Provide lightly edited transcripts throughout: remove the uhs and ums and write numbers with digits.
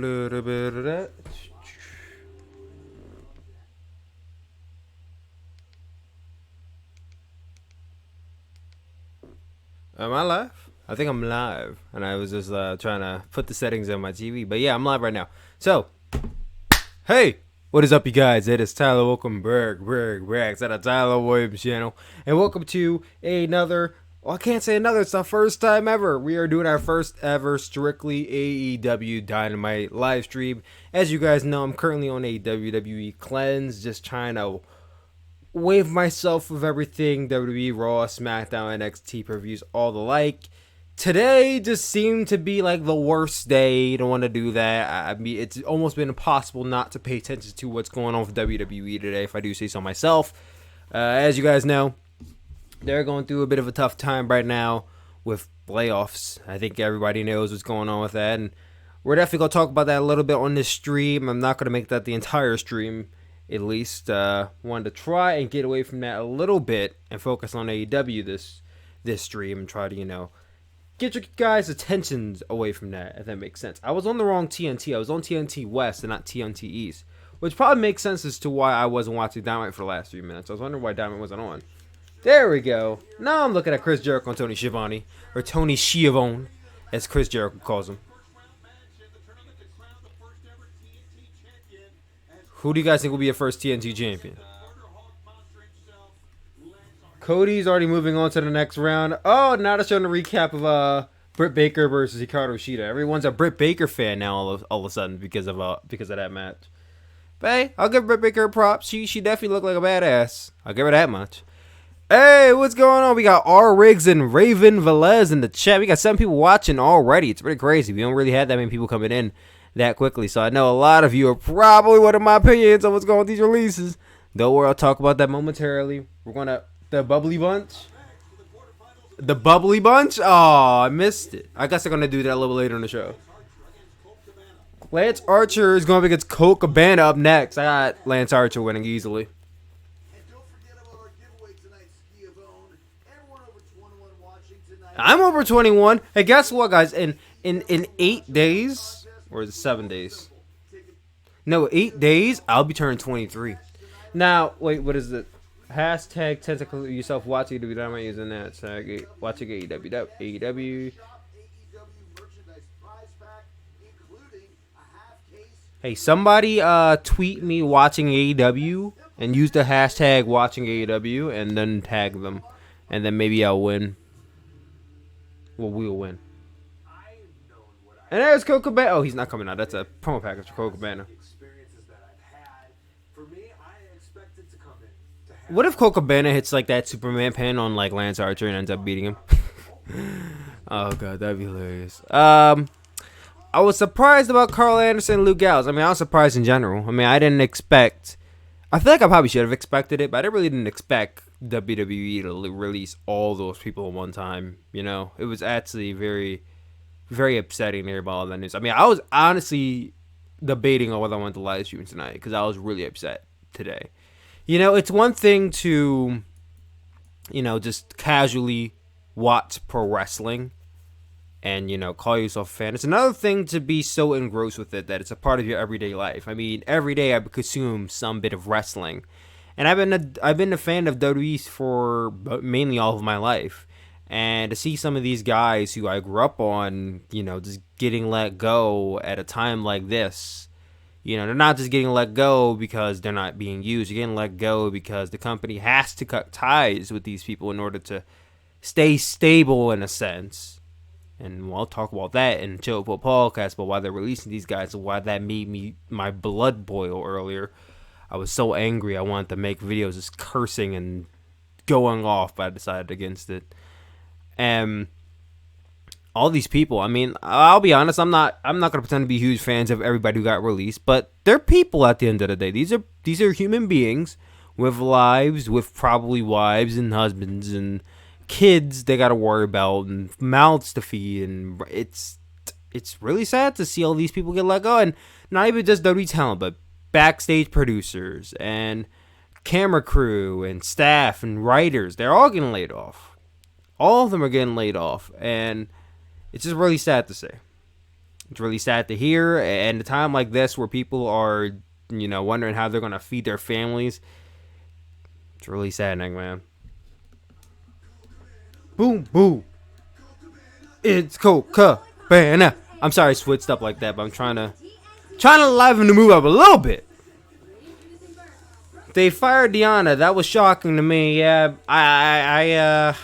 Little bit of that. Am I live? I think I'm live, and I was just trying to put the settings on my TV. But yeah, I'm live right now. So, hey, what is up, you guys? It is Tyler. Welcome back to the Tyler Williams channel, and welcome to another. Well, I can't say another. It's our first time ever. We are doing our first ever strictly AEW Dynamite live stream. As you guys know, I'm currently on a WWE cleanse, just trying to wave myself with everything WWE, Raw, SmackDown, NXT previews, all the like. Today just seemed to be like the worst day. You don't want to do that. I mean, it's almost been impossible not to pay attention to what's going on with WWE today, if I do say so myself. As you guys know, they're going through a bit of a tough time right now with playoffs. I think everybody knows what's going on with that, and we're definitely going to talk about that a little bit on this stream. I'm not going to make that the entire stream, at least. Wanted to try and get away from that a little bit and focus on AEW this stream and try to, get your guys' attentions away from that, if that makes sense. I was on the wrong TNT. I was on TNT West and not TNT East, which probably makes sense as to why I wasn't watching Dynamite for the last 3 minutes. I was wondering why Dynamite wasn't on. There we go. Now I'm looking at Chris Jericho and Tony Schiavone, or Tony Schiavone, as Chris Jericho calls him. Who do you guys think will be your first TNT champion? Cody's already moving on to the next round. Oh, now they're showing a recap of Britt Baker versus Hikaru Shida. Everyone's a Britt Baker fan now all of a sudden because of that match. But hey, I'll give Britt Baker props. She definitely looked like a badass. I'll give her that much. Hey, what's going on? We got R. Riggs and Raven Velez in the chat. We got 7 people watching already. It's pretty crazy. We don't really have that many people coming in that quickly. So I know a lot of you are probably wanting my opinions on what's going on with these releases. Don't worry, I'll talk about that momentarily. We're going to... The Bubbly Bunch? The Bubbly Bunch? Oh, I missed it. I guess I'm going to do that a little later in the show. Lance Archer is going up against Colt Cabana up next. I got Lance Archer winning easily. I'm over 21. Hey, guess what, guys? In 8 days, or is it 7 days? No, 8 days, I'll be turning 23. Now, wait, what is it? Hashtag tentacle yourself watching AEW Dynamite using that tag. Watching AEW. Hey, somebody tweet me watching AEW and use the hashtag watching AEW and then tag them. And then maybe I'll win. Well, we'll win. And there's Colt Cabana. Oh, he's not coming out. That's a promo package for Colt Cabana. What if Colt Cabana hits like that Superman pin on like Lance Archer and ends up beating him? Oh god, that'd be hilarious. I was surprised about Carl Anderson and Luke Gallows. I mean, I was surprised in general. I mean, I didn't expect. I feel like I probably should have expected it, but I really didn't expect WWE to release all those people at one time. It was actually very, very upsetting to hear about all that news. I mean, I was honestly debating on whether I wanted to live stream tonight because I was really upset today. It's one thing to, just casually watch pro wrestling and, call yourself a fan. It's another thing to be so engrossed with it that it's a part of your everyday life. I mean, every day I consume some bit of wrestling. And I've been a fan of WWE for mainly all of my life. And to see some of these guys who I grew up on, just getting let go at a time like this. They're not just getting let go because they're not being used. They're getting let go because the company has to cut ties with these people in order to stay stable in a sense. And we'll talk about that in Chill Foot Podcast, but why they're releasing these guys and why that made my blood boil earlier. I was so angry. I wanted to make videos just cursing and going off, but I decided against it. And all these people, I mean, I'll be honest, I'm not gonna pretend to be huge fans of everybody who got released, but they're people at the end of the day. These are human beings with lives, with probably wives and husbands and kids they gotta worry about and mouths to feed, and it's really sad to see all these people get let go, and not even just WWE talent, but backstage producers and camera crew and staff and writers. They're all getting laid off. All of them are getting laid off, and it's just really sad to say. It's really sad to hear. And a time like this where people are, wondering how they're going to feed their families, it's really saddening, man. Boom, boom. It's Colt Cabana. I'm sorry I switched up like that, but I'm trying to liven the move up a little bit. They fired Deanna. That was shocking to me. Yeah, I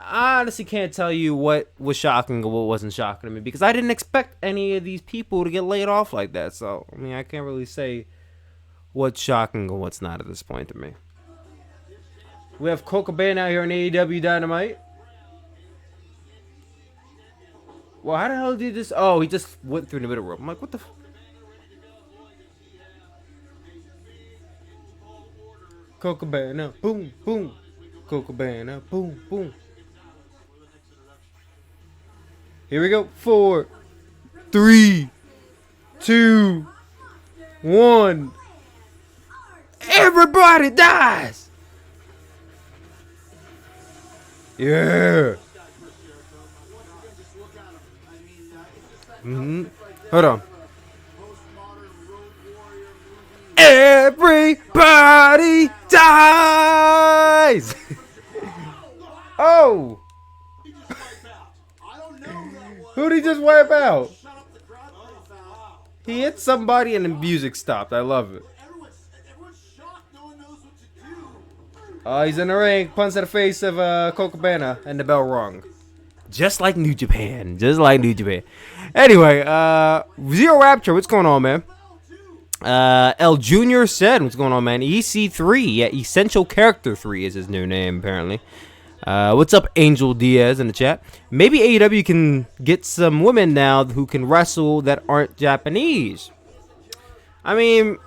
honestly can't tell you what was shocking or what wasn't shocking to me because I didn't expect any of these people to get laid off like that. So, I can't really say what's shocking or what's not at this point to me. We have Colt Cabana out here on AEW Dynamite. Well, how the hell did this? Oh, he just went through the middle rope. I'm like, what the? Colt Cabana, boom, boom. Colt Cabana, boom, boom. Here we go. 4, 3, 2, 1. Everybody dies. Yeah. Hold on. Everybody dies. Oh. Who did he just wipe out? He hit somebody and the music stopped. I love it. He's in the ring. Punch to the face of Colt Cabana and the bell rung. Just like New Japan. Anyway, Zero Rapture, what's going on, man? El Jr. said, what's going on, man? EC3, yeah, Essential Character 3 is his new name, apparently. What's up, Angel Diaz in the chat? Maybe AEW can get some women now who can wrestle that aren't Japanese. I mean,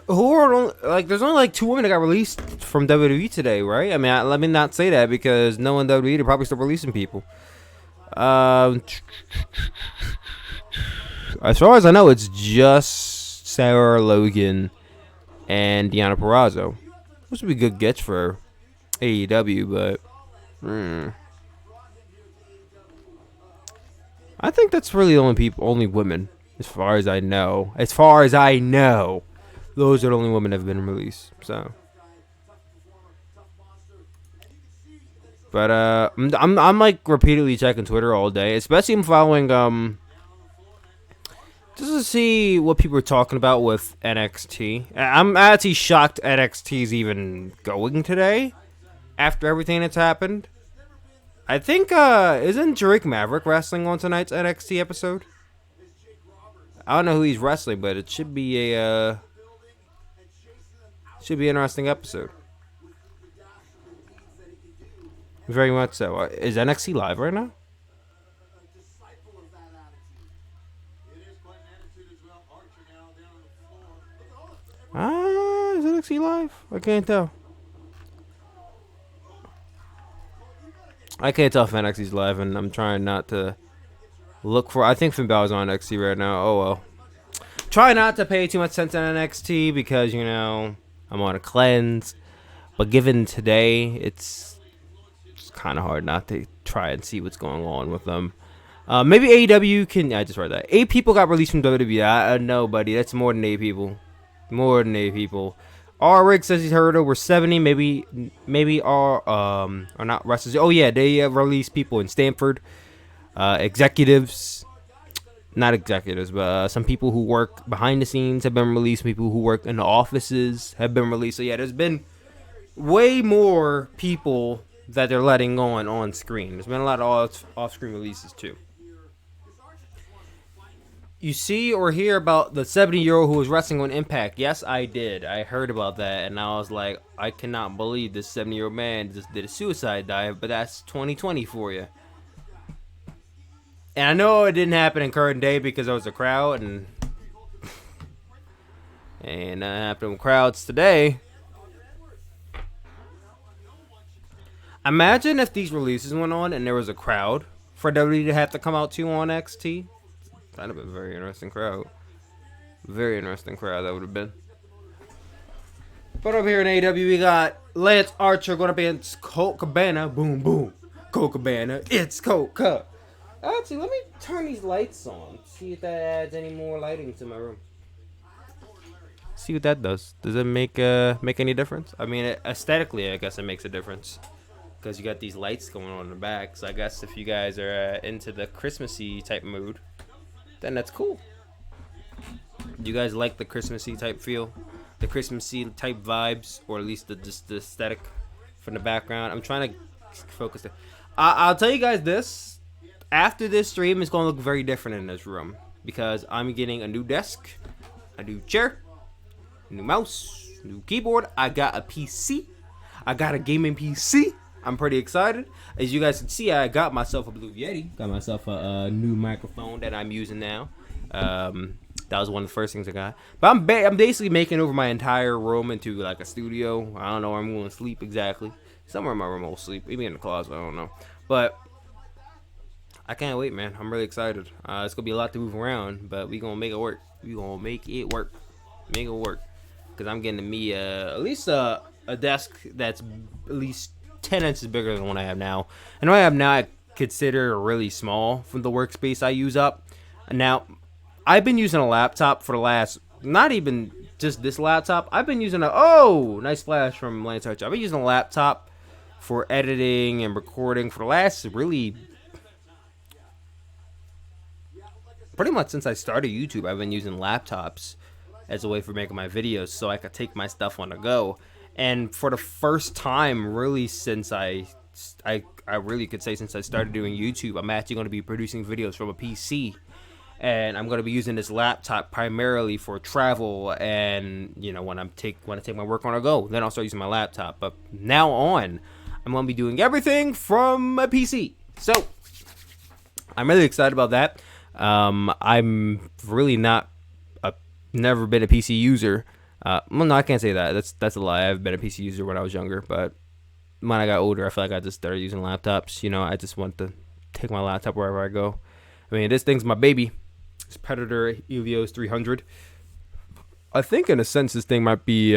there's only like 2 women that got released from WWE today, right? I mean, let me not say that because no one WWE, they're probably still releasing people. As far as I know, it's just Sarah Logan and Deonna Purrazzo. Those would be good gets for AEW, but I think that's really the only women, as far as I know. Those are the only women that have been released. So, but I'm like repeatedly checking Twitter all day, especially I'm following just to see what people are talking about with NXT. I'm actually shocked NXT's even going today after everything that's happened. I think isn't Drake Maverick wrestling on tonight's NXT episode? I don't know who he's wrestling, but it should be an interesting episode. Very much so. Is NXT live right now? Is NXT live? I can't tell. I can't tell if NXT's live, and I'm trying not to look for. I think Finn Balor's on NXT right now. Oh well. Try not to pay too much attention to NXT because I'm on a cleanse. But given today, it's kind of hard not to try and see what's going on with them. Maybe AEW can. I just read that 8 people got released from WWE. No, buddy, that's more than 8 people. More than 8 people. R-Rig says he's heard over 70. Maybe are not wrestlers. Oh yeah, they released people in Stanford. Executives, not executives, but some people who work behind the scenes have been released. People who work in the offices have been released. So yeah, there's been way more people that they're letting on screen. There's been a lot of off-screen releases too. You see or hear about the 70-year-old who was wrestling on Impact? Yes, I did. I heard about that, and I was like, I cannot believe this 70-year-old man just did a suicide dive, but that's 2020 for you. And I know it didn't happen in current day because there was a crowd, and that happened with crowds today. Imagine if these releases went on and there was a crowd for WWE to have to come out to on NXT. That'd have been a very interesting crowd. Very interesting crowd that would have been. But over here in AEW, we got Lance Archer going up against Colt Cabana. Boom, boom. Colt Cabana. It's Colt Actually, let me turn these lights on. See if that adds any more lighting to my room. See what that does. Does it make any difference? I mean, aesthetically, I guess it makes a difference because you got these lights going on in the back. So I guess if you guys are into the Christmassy type mood, then that's cool. Do you guys like the Christmassy type feel, the Christmassy type vibes, or at least the aesthetic from the background? I'm trying to focus. I'll tell you guys this. After this stream, it's gonna look very different in this room because I'm getting a new desk, a new chair, new mouse, new keyboard. I got a PC. I got a gaming PC. I'm pretty excited. As you guys can see, I got myself a Blue Yeti. Got myself a new microphone that I'm using now. That was one of the first things I got. But I'm basically making over my entire room into like a studio. I don't know where I'm going to sleep exactly. Somewhere in my room I'll sleep. Maybe in the closet. I don't know. But I can't wait, man. I'm really excited. It's going to be a lot to move around. But we going to make it work. We going to make it work. Make it work. Because I'm getting me at least a desk that's at least 10 inches bigger than the one I have now. And what I have now I consider really small from the workspace I use up. Now, I've been using a laptop for the last, not even just this laptop. I've been using nice flash from Lance Archer. I've been using a laptop for editing and recording for the last really, pretty much since I started YouTube. I've been using laptops as a way for making my videos so I could take my stuff on the go. And for the first time, really, since I really could say since I started doing YouTube, I'm actually going to be producing videos from a PC. And I'm going to be using this laptop primarily for travel and, you know, when I take my work on a go. Then I'll start using my laptop. But now on, I'm going to be doing everything from my PC. So, I'm really excited about that. I'm really never been a PC user. Well, no, I can't say that. That's a lie. I've been a PC user when I was younger. But when I got older, I feel like I just started using laptops. You know, I just want to take my laptop wherever I go. I mean, this thing's my baby. It's Predator Helios 300. I think, in a sense, this thing might be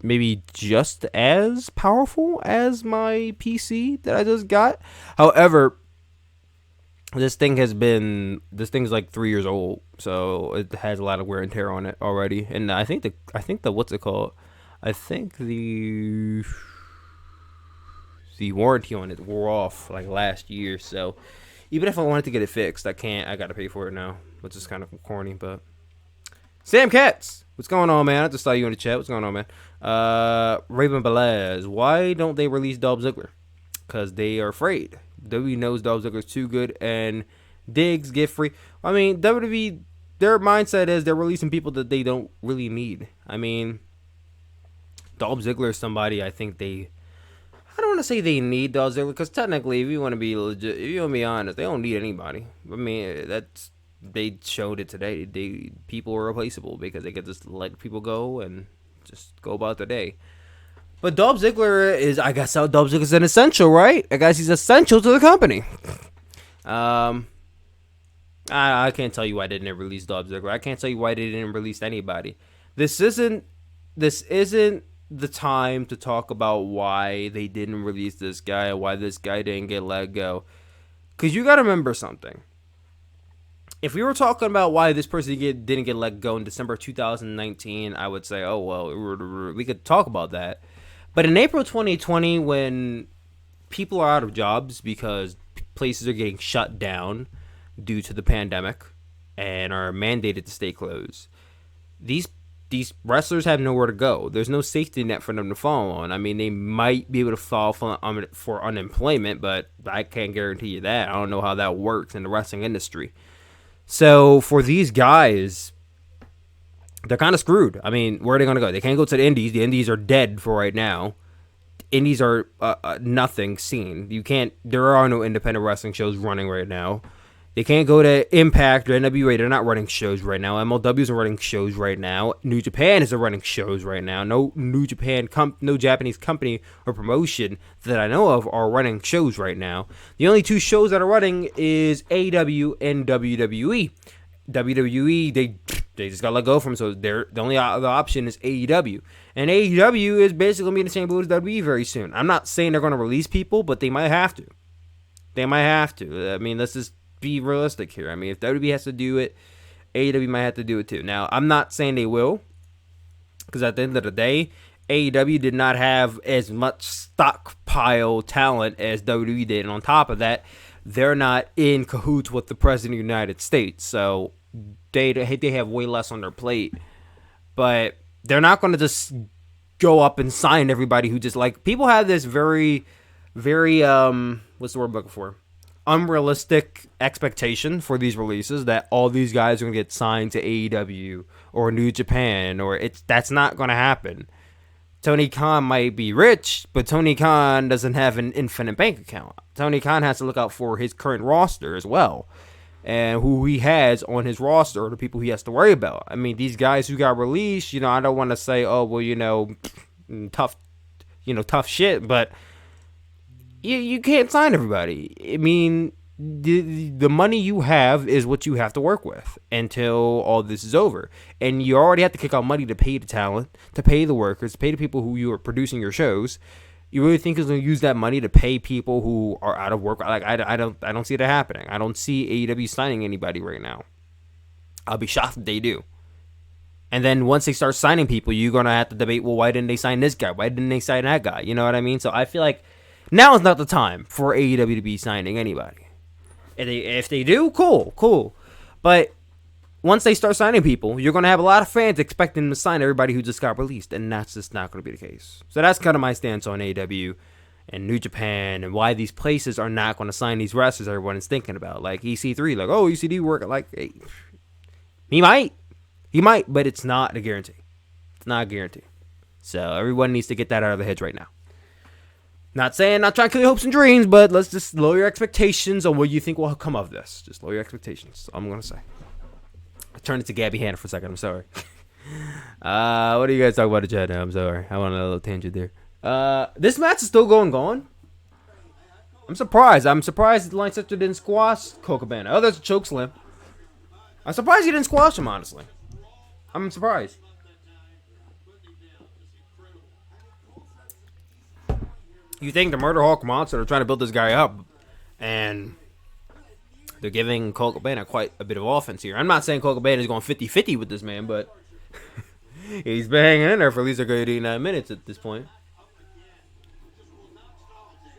maybe just as powerful as my PC that I just got. However, this thing's like 3 years old, so it has a lot of wear and tear on it already. And I think the what's it called? I think the warranty on it wore off like last year, so. Even if I wanted to get it fixed, I can't. I gotta pay for it now, which is kind of corny. But Sam Katz, what's going on, man? I just saw you in the chat. What's going on, man? Raven Belaz, why don't they release Dolph Ziggler? Because they are afraid. WWE knows Dolph Ziggler's too good, and Diggs get free. I mean, WWE, their mindset is they're releasing people that they don't really need. I mean, Dolph Ziggler is somebody I think I don't want to say they need Dolph Ziggler because technically, if you want to be legit, if you want to be honest, they don't need anybody. I mean, they showed it today. People are replaceable because they could just let people go and just go about their day. But Dolph Ziggler is, I guess, Dolph Ziggler is an essential, right? I guess he's essential to the company. I can't tell you why they didn't release Dolph Ziggler. I can't tell you why they didn't release anybody. This isn't the time to talk about why they didn't release this guy and why this guy didn't get let go. Because you got to remember something. If we were talking about why this person didn't get let go in December 2019, I would say, oh, well, we could talk about that. But in April 2020, when people are out of jobs because places are getting shut down due to the pandemic and are mandated to stay closed, these wrestlers have nowhere to go. There's no safety net for them to fall on. I mean, they might be able to fall for unemployment, but I can't guarantee you that. I don't know how that works in the wrestling industry. So for these guys, they're kind of screwed. I mean, where are they going to go? They can't go to the indies. The indies are dead for right now. Indies are nothing seen. There are no independent wrestling shows running right now. They can't go to Impact or NWA. They're not running shows right now. MLWs are running shows right now. New Japan is running shows right now. No no Japanese company or promotion that I know of are running shows right now. The only two shows that are running is AEW and WWE. WWE, they just got let go from, so the only other option is AEW. And AEW is basically going to be in the same boat as WWE very soon. I'm not saying they're going to release people, but they might have to. They might have to. I mean, let's just be realistic here. I mean, if WWE has to do it, AEW might have to do it too. Now, I'm not saying they will, because at the end of the day, AEW did not have as much stockpile talent as WWE did. And on top of that, they're not in cahoots with the President of the United States. So they have way less on their plate. But they're not going to just go up and sign everybody who just, like, people have this very, very, what's the word I'm looking for? Unrealistic expectation for these releases that all these guys are going to get signed to AEW or New Japan, or that's not going to happen. Tony Khan might be rich, but Tony Khan doesn't have an infinite bank account. Tony Khan has to look out for his current roster as well, and who he has on his roster, or the people he has to worry about. I mean, these guys who got released, I don't want to say, oh, well, tough shit, but you can't sign everybody. I mean, the money you have is what you have to work with until all this is over. And you already have to kick out money to pay the talent, to pay the workers, to pay the people who you are producing your shows. You really think is going to use that money to pay people who are out of work? Like, I don't see that happening. I don't see AEW signing anybody right now. I'll be shocked if they do. And then once they start signing people, you're going to have to debate, well, why didn't they sign this guy? Why didn't they sign that guy? You know what I mean? So I feel like now is not the time for AEW to be signing anybody. If they do, cool. But once they start signing people, you're going to have a lot of fans expecting them to sign everybody who just got released, and that's just not going to be the case. So that's kind of my stance on AEW and New Japan and why these places are not going to sign these wrestlers everyone is thinking about. Like EC3, like, oh, ECD work. Like, hey, he might, but it's not a guarantee. It's not a guarantee. So everyone needs to get that out of their heads right now. Not trying to kill your hopes and dreams, but let's just lower your expectations on what you think will come of this. Just lower your expectations. That's all I'm going to say. I turned it to Gabby Hanna for a second. I'm sorry. What do you guys talk about in the chat now? I'm sorry. I went on a little tangent there. This match is still going on. I'm surprised. The line sector didn't squash Colt Cabana. Oh, there's a choke slam. I'm surprised he didn't squash him, honestly. I'm surprised. You think the Murder Hawk Monster are trying to build this guy up, and they're giving Colt Cabana quite a bit of offense here. I'm not saying Colt Cabana is going 50-50 with this man, but he's been hanging in there for at least a good 89 minutes at this point.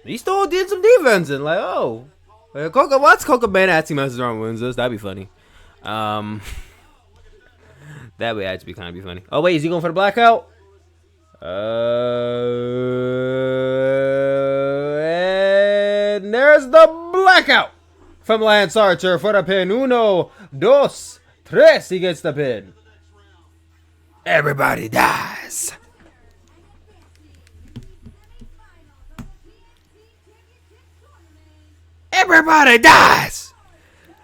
He still did some defense, and like, oh, what's Colt Cabana actually messes around and wins this? That'd be funny. That would actually kind of be funny. Oh, wait, is he going for the blackout? And there's the blackout from Lance Archer for the pin. 1, 2, 3. He gets the pin. Everybody dies. Everybody dies.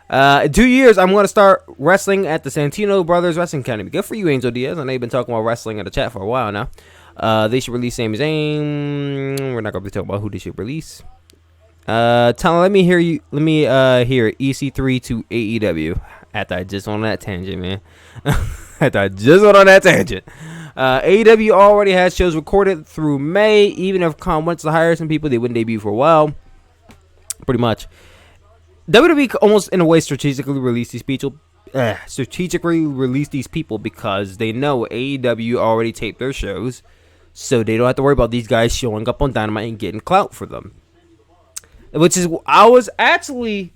In 2 years, I'm going to start wrestling at the Santino Brothers Wrestling Academy. Good for you, Angel Diaz. I know you've been talking about wrestling in the chat for a while now. They should release Sami Zayn. We're not going to be talking about who they should release. Let me hear EC3 to AEW. After I just went on that tangent, man. AEW already has shows recorded through May. Even if Khan wants to hire some people, they wouldn't debut for a while. Pretty much. WWE almost in a way strategically released these people. Because they know AEW already taped their shows, so they don't have to worry about these guys showing up on Dynamite and getting clout for them. Which is, I was actually,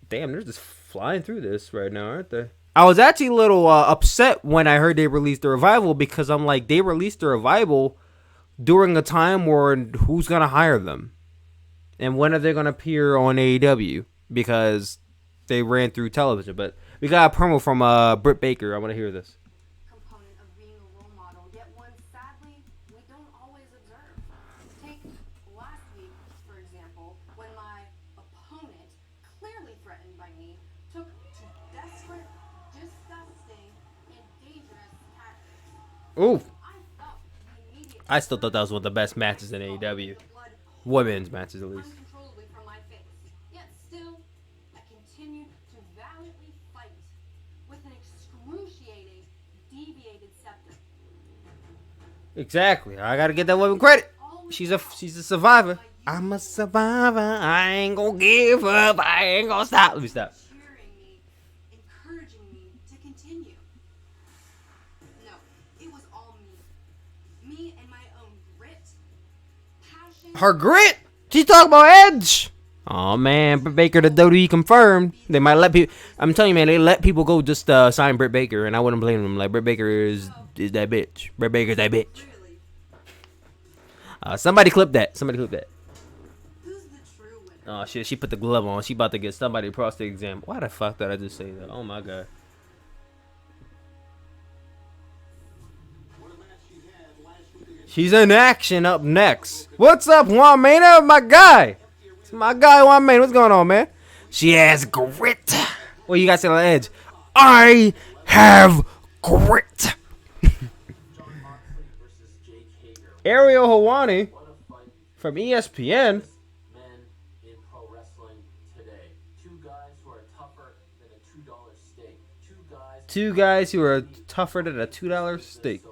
damn, they're just flying through this right now, aren't they? I was actually a little upset when I heard they released the Revival, because I'm like, they released the Revival during a time where who's gonna hire them, and when are they gonna appear on AEW? Because they ran through television. But we got a promo from Britt Baker. I want to hear this. Component of being a role model, yet one sadly we don't always observe. Take last week, for example, when my opponent, clearly threatened by me, took to desperate, disgusting, and dangerous tactics. Ooh. I still thought that was one of the best matches in AEW. Women's matches, at least. Exactly. I gotta get that woman credit. She's a survivor. I'm a survivor. I ain't gonna give up. I ain't gonna stop. Let me stop. Cheering me, encouraging me to continue. No, it was all me. Me and my own grit, passion. Her grit? She's talking about Edge. Oh man, Britt Baker to WWE confirmed. They might let people. I'm telling you, man, they let people go just sign Britt Baker, and I wouldn't blame them. Like Britt Baker is that bitch. Britt Baker's that bitch. Really, Somebody clip that. Somebody clip that. who's the true winner? Oh shit, she put the glove on. She about to get somebody a prostate exam. Why the fuck did I just say that? Oh my god. She's in action up next. What's up, Juan Mena? My guy. It's my guy, Juan Mena. What's going on, man? She has grit. What you got to say on the Edge? I have grit. Ariel Helwani from ESPN. Men in pro wrestling today. Two guys who are tougher than a $2 steak. Two guys who are tougher than a $2 steak.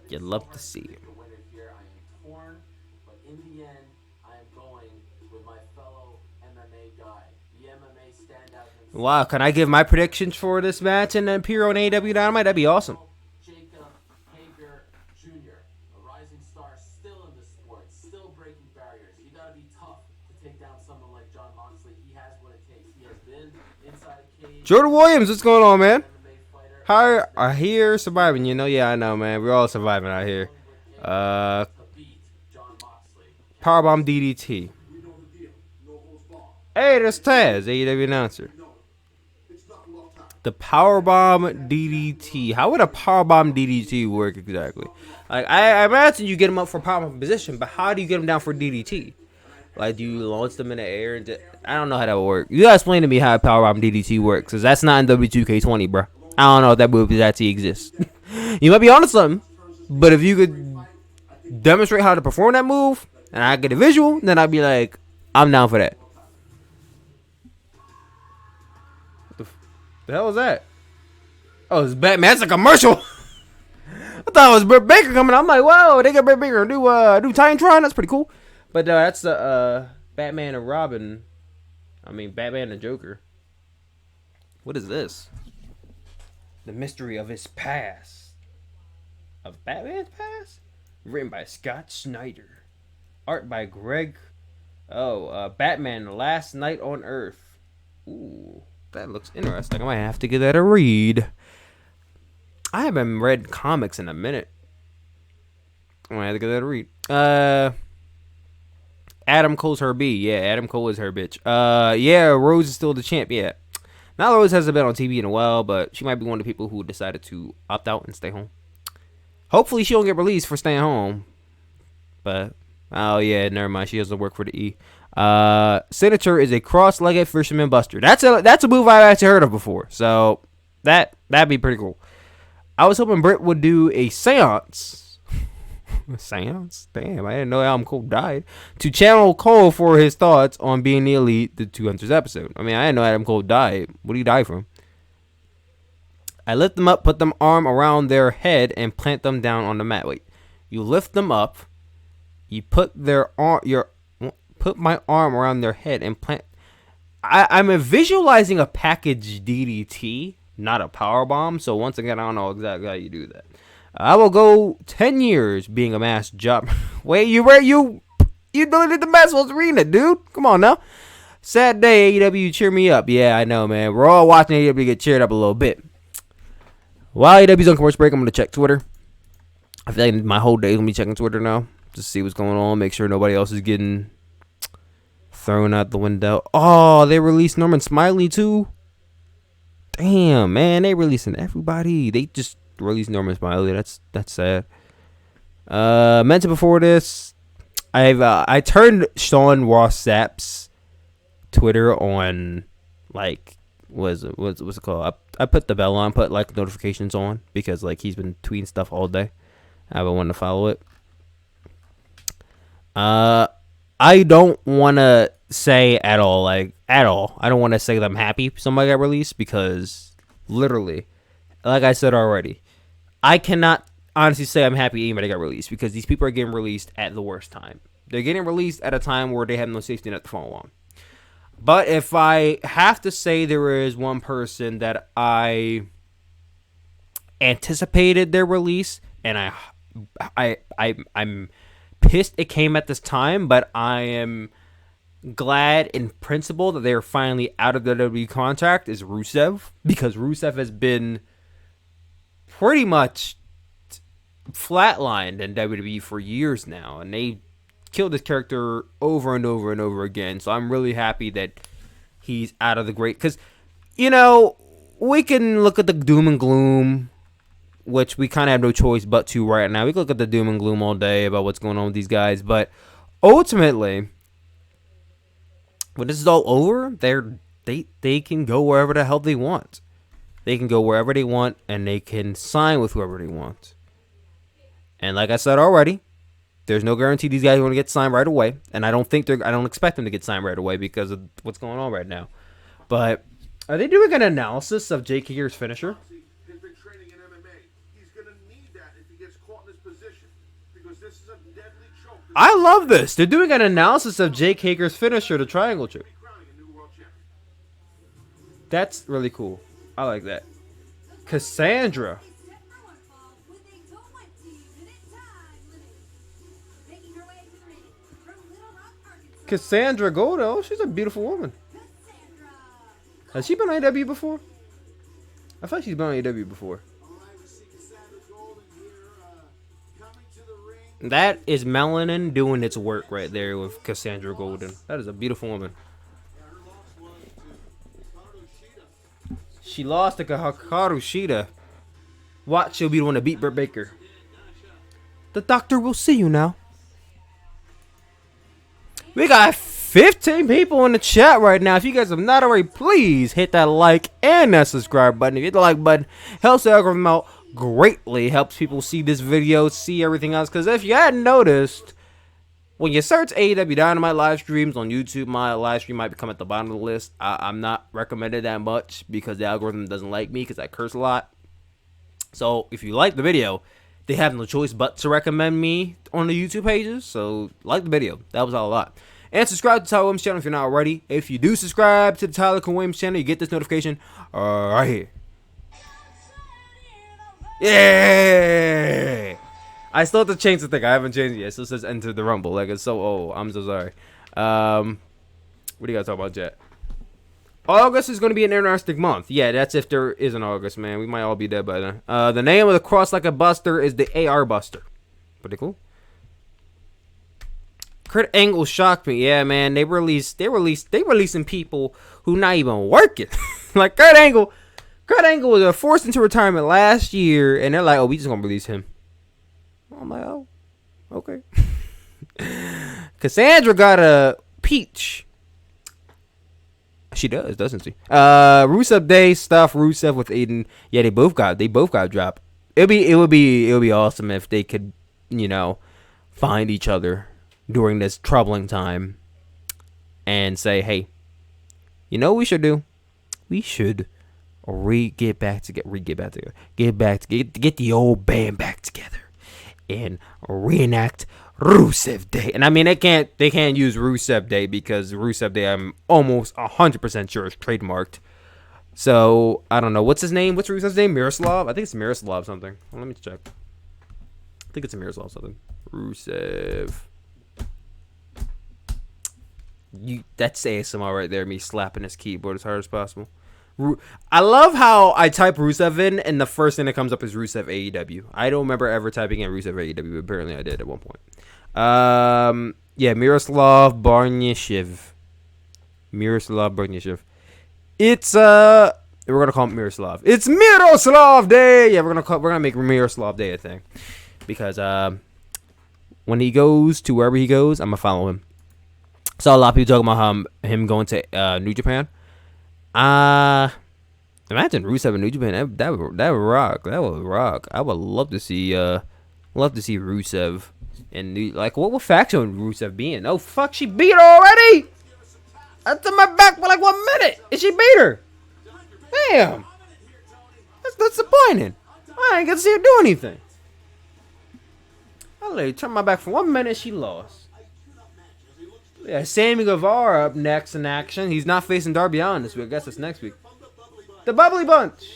You'd love to see it. The winner here, I am torn, but in the end, I am going with my fellow MMA guy, the MMA standout himself. Wow, can I give my predictions for this match and then appear on AEW Dynamite? That'd be awesome. Jacob Hager Jr., a rising star still in the sport, still breaking barriers. You gotta be tough to take down someone like Jon Moxley. He has what it takes. He has been inside a cage. Jordan Williams, what's going on, man? MMA fighter. How are here surviving? You know, yeah, I know, man. We're all surviving out here. To beat Jon Moxley. Powerbomb DDT. Hey, that's Taz, AEW announcer. The Powerbomb DDT. How would a Powerbomb DDT work exactly? Like, I imagine you get them up for powerbomb position, but how do you get them down for DDT? Like, do you launch them in the air? And I don't know how that would work. You gotta explain to me how a Powerbomb DDT works, because that's not in W2K20, bro. I don't know if that move actually exists. You might be onto something, but if you could demonstrate how to perform that move, and I get a visual, then I'd be like, I'm down for that. What the hell is that? Oh, it's Batman. That's a commercial. I thought it was Britt Baker coming. I'm like, whoa, they got Britt Baker do Titantron. That's pretty cool. But that's the Batman and Robin. I mean, Batman and Joker. What is this? The mystery of his past. Of Batman's past? Written by Scott Snyder. Art by Greg. Batman, The Last Night on Earth. Ooh, that looks interesting. I might have to give that a read. I haven't read comics in a minute. I might have to give that a read. Adam Cole's her B. Yeah, Adam Cole is her bitch. Yeah, Rose is still the champ. Yeah. Now Rose hasn't been on TV in a while, but she might be one of the people who decided to opt out and stay home. Hopefully she don't get released for staying home. But, oh yeah, never mind. She doesn't work for the E. Signature is a cross-legged fisherman buster. That's a move I've actually heard of before. So, that'd be pretty cool. I was hoping Britt would do a seance. A seance? Damn, I didn't know Adam Cole died. To channel Cole for his thoughts on being the Elite, the 200th episode. I mean, I didn't know Adam Cole died. What did he die from? I lift them up, put them arm around their head, and plant them down on the mat. Wait, you lift them up, you put put my arm around their head and plant. I'm visualizing a package DDT, not a power bomb. So once again, I don't know exactly how you do that. I will go 10 years being a mass job. Wait, you deleted the Maxwell's Arena, dude. Come on now. Sad day, AEW, cheer me up. Yeah, I know, man. We're all watching AEW get cheered up a little bit. While AEW's on commercial break, I'm going to check Twitter. I feel like my whole day is going to be checking Twitter now. Just see what's going on. Make sure nobody else is getting thrown out the window. Oh, they released Norman Smiley too? Damn, man. They releasing everybody. They just released Norman Smiley. That's sad. Mentioned before this, I turned Sean Ross Sapp's Twitter on, like, what's it called? I put the bell on, put like notifications on, because like he's been tweeting stuff all day. I haven't wanted to follow it. I don't want to say at all. I don't want to say that I'm happy somebody got released, because literally, like I said already, I cannot honestly say I'm happy anybody got released, because these people are getting released at the worst time. They're getting released at a time where they have no safety net to follow on. But if I have to say there is one person that I anticipated their release, and I'm pissed it came at this time, but I am glad in principle that they are finally out of the WWE contract, is Rusev, because Rusev has been pretty much flatlined in WWE for years now, and they killed his character over and over and over again. So I'm really happy that he's out of the great, because, you know, we can look at the doom and gloom, which we kind of have no choice but to right now. We can look at the doom and gloom all day about what's going on with these guys, but ultimately, when this is all over, they can go wherever the hell they want. They can go wherever they want, and they can sign with whoever they want. And like I said already, there's no guarantee these guys are going to get signed right away, and I don't expect them to get signed right away because of what's going on right now. But are they doing an analysis of Jake Hager's finisher? He's been training in MMA. He's going to need that if he gets caught in this position, because this is a deadly choke. I love this. They're doing an analysis of Jake Hager's finisher, the triangle choke. That's really cool. I like that. Cassandra. Cassandra Goldo. She's a beautiful woman. Has she been on AEW before? I thought she's been on AEW before. That is melanin doing its work right there with Cassandra Golden. That is a beautiful woman. She lost to Hikaru Shida. Watch, she'll be the one to beat Britt Baker. The doctor will see you now. We got 15 people in the chat right now. If you guys have not already, please hit that like and that subscribe button. If you hit the like button, helps the algorithm out greatly. Helps people see this video, see everything else. Because if you hadn't noticed, when you search AEW Dynamite live streams on YouTube, my live stream might become at the bottom of the list. I'm not recommended that much because the algorithm doesn't like me because I curse a lot. So if you like the video, they have no choice but to recommend me on the YouTube pages. So like the video. That was all a lot. And subscribe to the Tyler Williams channel if you're not already. If you do subscribe to the Tyler-kun Williams channel, you get this notification right here. Yeah! I still have to change the thing. I haven't changed it yet. It still says enter the rumble. Like, it's so old. I'm so sorry. What do you guys talk about, Jet? August is going to be an interesting month. Yeah, that's if there is an August, man. We might all be dead by then. The name of the cross like a buster is the AR Buster. Pretty cool. Kurt Angle shocked me. Yeah, man. They releasing people who not even working. Like Kurt Angle was forced into retirement last year, and they're like, oh, we just gonna release him. I'm like, oh, okay. Cassandra got a peach. She does, doesn't she? Rusev Day stuff. Rusev with Aiden. Yeah, they both got dropped. It would be awesome if they could, you know, find each other during this troubling time and say, hey, you know what we should do? We should get the old band back together and reenact Rusev Day. And I mean, they can't use Rusev Day because Rusev Day, I'm almost 100% sure, is trademarked. So I don't know what's his name. What's Rusev's name? Miroslav. I think it's Miroslav something. Well, let me check. I think it's a Miroslav something. Rusev. That's ASMR right there. Me slapping his keyboard as hard as possible. I love how I type Rusev in, and the first thing that comes up is Rusev AEW. I don't remember ever typing in Rusev AEW, but apparently I did at one point. Yeah, Miroslav Barnyashev. It's we're gonna call him Miroslav. It's Miroslav Day. Yeah, we're gonna make Miroslav Day a thing because when he goes to wherever he goes, I'm gonna follow him. Saw a lot of people talking about him going to New Japan. Imagine Rusev in New Japan. That would rock. That would rock. I would love to see Rusev in New. Like, what faction would Rusev be in? Oh fuck, she beat her already. That's in my back for like 1 minute, and she beat her. Damn, that's disappointing. I ain't get to see her do anything. I literally turned my back for 1 minute. She lost. Yeah, Sammy Guevara up next in action. He's not facing Darby Allin this week. I guess it's next week. The Bubbly Bunch.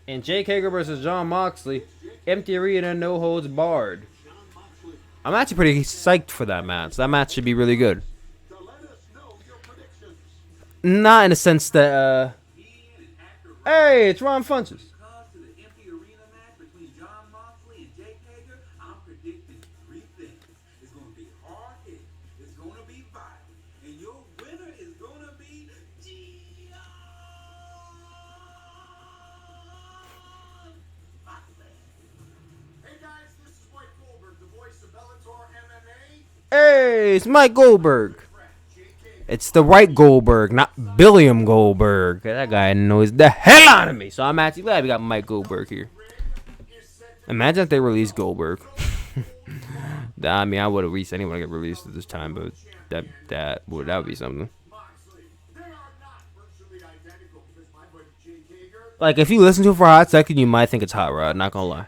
And Jake Hager versus Jon Moxley. Empty arena, no holds barred. I'm actually pretty psyched for that match. That match should be really good. Not in the sense that, hey, it's Ron Funches. To the empty arena match between Jon Moxley and Jake Hager, I'm predicting 3 things. It's going to be hard hit, it's going to be violent, and your winner is going to be Jon Moxley. Hey guys, this is Mike Goldberg, the voice of Bellator MMA. Hey, it's Mike Goldberg. It's the right Goldberg, not Billiam Goldberg. That guy annoys the hell out of me. So I'm actually glad we got Mike Goldberg here. Imagine if they released Goldberg. I mean, I would have released anyone get released at this time, but that would be something. Like, if you listen to it for a hot second, you might think it's Hot Rod. Not gonna lie.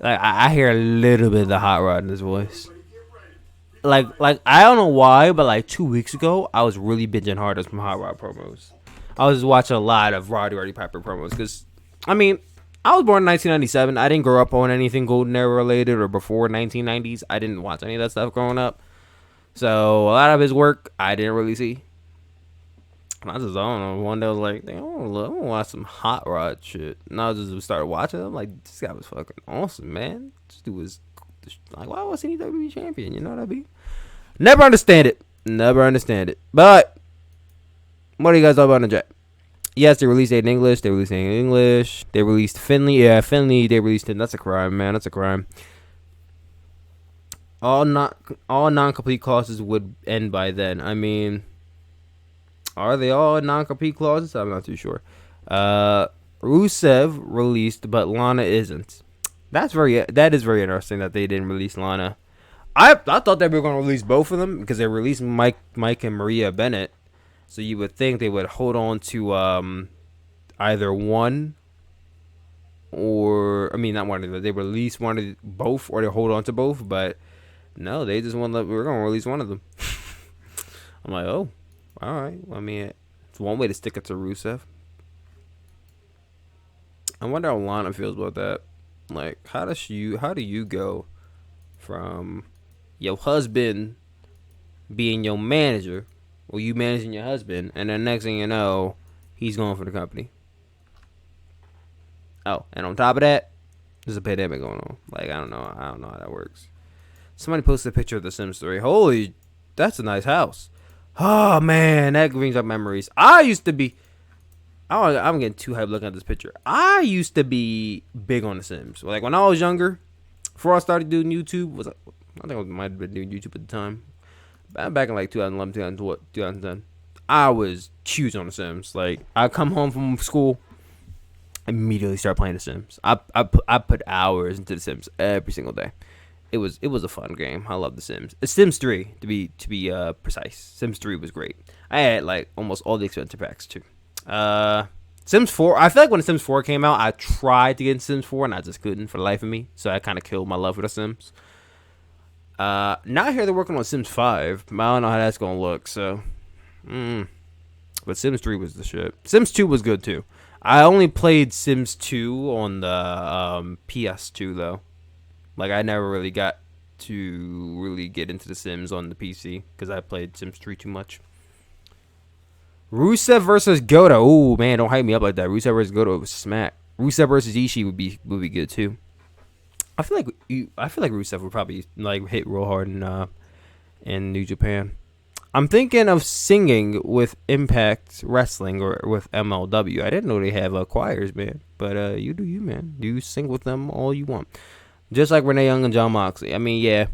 Like, I hear a little bit of the Hot Rod in his voice. Like I don't know why, but like 2 weeks ago, I was really binging hard on some Hot Rod promos. I was watching a lot of Roddy Piper promos because, I mean, I was born in 1997. I didn't grow up on anything Golden Era related or before 1990s. I didn't watch any of that stuff growing up. So a lot of his work I didn't really see. And I don't know. One day I was like, I want to watch some Hot Rod shit. And I just started watching. I'm like, this guy was fucking awesome, man. This dude was like, why was he WWE champion? You know what I mean? Never understand it. But what do you guys talk about in the chat? Yes, they released it in English. They released Finley. Yeah, Finley. They released it. That's a crime, man. That's a crime. All non-complete clauses would end by then. I mean, are they all non-compete clauses? I'm not too sure. Rusev released, but Lana isn't. That is very interesting that they didn't release Lana. I thought they were going to release both of them because they released Mike and Maria Bennett. So you would think they would hold on to either one or, I mean, not one of them. They release one of both or they hold on to both, but no, they just want to, we're going to release one of them. I'm like, oh, all right. I mean, it's one way to stick it to Rusev. I wonder how Lana feels about that. Like, how do you go from your husband being your manager, or you managing your husband, and then next thing you know, he's going for the company? Oh, and on top of that, there's a pandemic going on. Like, I don't know how that works. Somebody posted a picture of the Sims 3. Holy, that's a nice house. Oh man, that brings up memories. I'm getting too hyped looking at this picture. I used to be big on The Sims. Like when I was younger, before I started doing YouTube, I think I might have been doing YouTube at the time. Back in like 2011, 2010, I was huge on The Sims. Like I come home from school, immediately start playing The Sims. I put hours into The Sims every single day. It was a fun game. I love The Sims. It's Sims 3 to be precise. Sims 3 was great. I had like almost all the expensive packs too. Sims 4, I feel like when Sims 4 came out, I tried to get into Sims 4 and I just couldn't for the life of me. So I kind of killed my love for The Sims. Now I hear they're working on Sims 5. I don't know how that's going to look, so. But Sims 3 was the shit. Sims 2 was good too. I only played Sims 2 on the PS2 though. Like I never really got to really get into The Sims on the PC because I played Sims 3 too much. Rusev versus Goto. Oh man, don't hype me up like that. Rusev versus Goto was smack. Rusev versus Ishii would be good too. I feel like Rusev would probably like hit real hard in New Japan. I'm thinking of singing with Impact Wrestling or with MLW. I didn't know they have choirs, man. But you do you, man. You sing with them all you want. Just like Renee Young and Jon Moxley. I mean, yeah.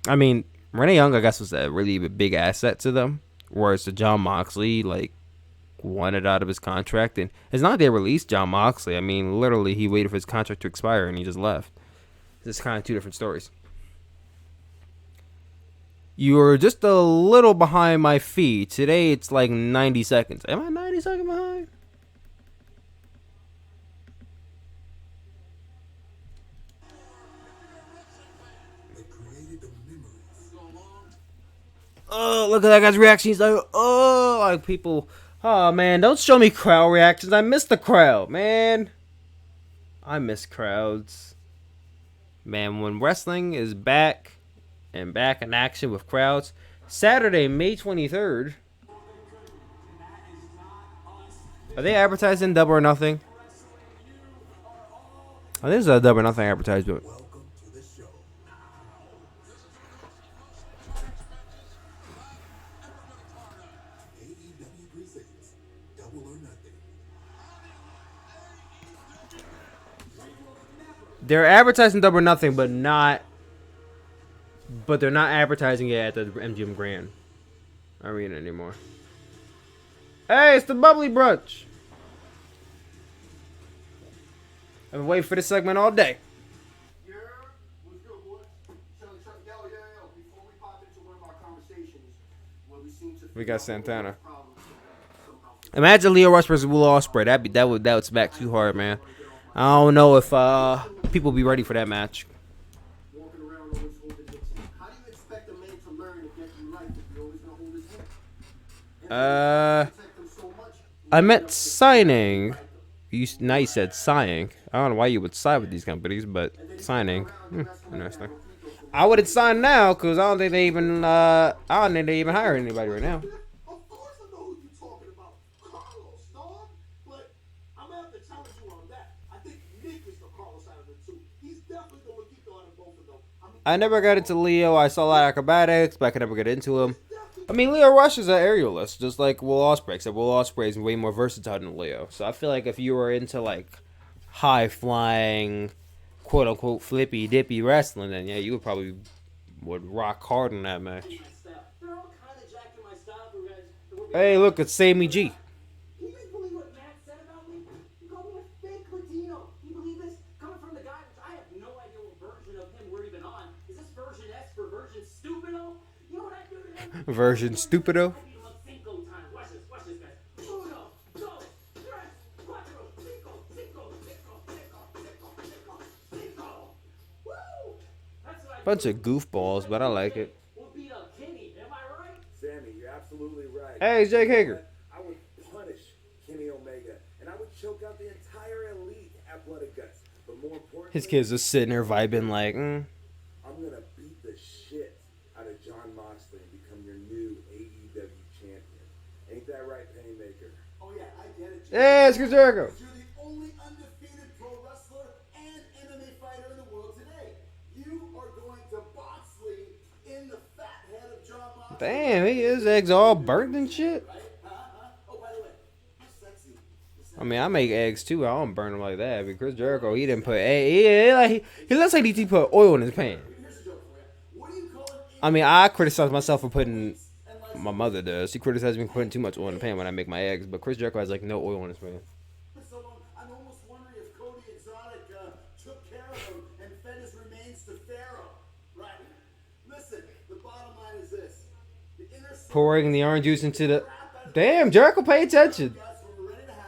I mean, Renee Young, I guess, was a really big asset to them. Whereas to Jon Moxley, like, wanted out of his contract, and it's not they released Jon Moxley. I mean, literally, he waited for his contract to expire and he just left. It's kind of two different stories. You're just a little behind my feed. Today, it's like 90 seconds. Am I 90 seconds behind? oh, look at that guy's reaction. He's like, oh, like people. Oh man, don't show me crowd reactions. I miss the crowd, man. I miss crowds. Man, when wrestling is back and back in action with crowds, Saturday, May 23rd. Are they advertising Double or Nothing? Oh, this is a Double or Nothing advertisement. Welcome to the show. AEW presents Double or Nothing. They're advertising Double or Nothing, but they're not advertising it at the MGM Grand Arena anymore. Hey, it's the Bubbly Brunch. I've been waiting for this segment all day. Yeah, what's good, boy? Yo, before we pop into one of our conversations, where we seem to We got Santana. problems Imagine Leo Rush versus Will Ospreay. That would smack too hard, man. I don't know if people be ready for that match. walking around always holding his hand. How do you expect a man to learn to get you right if you're always gonna hold his hand? Protect him so much. I meant signing. Now you said sighing. I don't know why you would side with these companies, but signing. Interesting. I wouldn't sign now because I don't think they even hire anybody right now. Of course I know who you're talking about. Carlos, dog. But I'm gonna have to challenge you on that. I think Nick is the Carlos out of the two. He's definitely the Luquito out of both of them. I never got into Leo. I saw a lot of acrobatics, but I could never get into him. I mean, Leo Rush is an aerialist, just like Will Ospreay, except Will Ospreay is way more versatile than Leo. So I feel like if you were into like high flying, quote unquote flippy dippy wrestling, then yeah, you would rock hard in that match. They're all kind of jacking my style, but guys. Hey, look, it's Sammy G. Can you guys believe what Matt said about me? He called me a fake Latino. Can you believe this? Coming from the guy, I have no idea what version of him we're even on. Is this version S for version Stupido? You know what I do to him? Version Stupido. I beat him up 5 times. Watch this, guys. 1, 2, 3, 4, 5, 5. Woo! That's what I Bunch of goofballs, but I like it. We'll beat up Kenny, am I right? Sammy, you're absolutely right. Hey, it's Jake Hager. I would punish Kenny Omega, and I would choke out the entire elite athletic guts. But more importantly, His kids are sitting there vibing like, I'm gonna beat the shit out of Jon Moxley and become your new AEW champion. Ain't that right, Painmaker? Oh yeah, I get it. hey, it's Chris Jericho. You're the only undefeated pro wrestler and MMA fighter in the world today. You are going to Moxley in the fat head of Jon Moxley. Damn, his eggs all burnt and shit. Oh, by the way, how sexy. I mean, I make eggs too. I don't burn them like that. But Chris Jericho, he didn't put he looks like he put oil in his pan. Here's a joke for you. What do you call it? I mean, I criticize myself for putting. My mother does. She criticizes me for putting too much oil in the pan when I make my eggs. But Chris Jericho has like no oil in his pan. So I'm almost wondering if Cody Exotic took care of him and fed his remains to Pharaoh. Right. Listen, the bottom line is this. The inner Pouring the orange juice into the. Damn, Jericho, pay attention.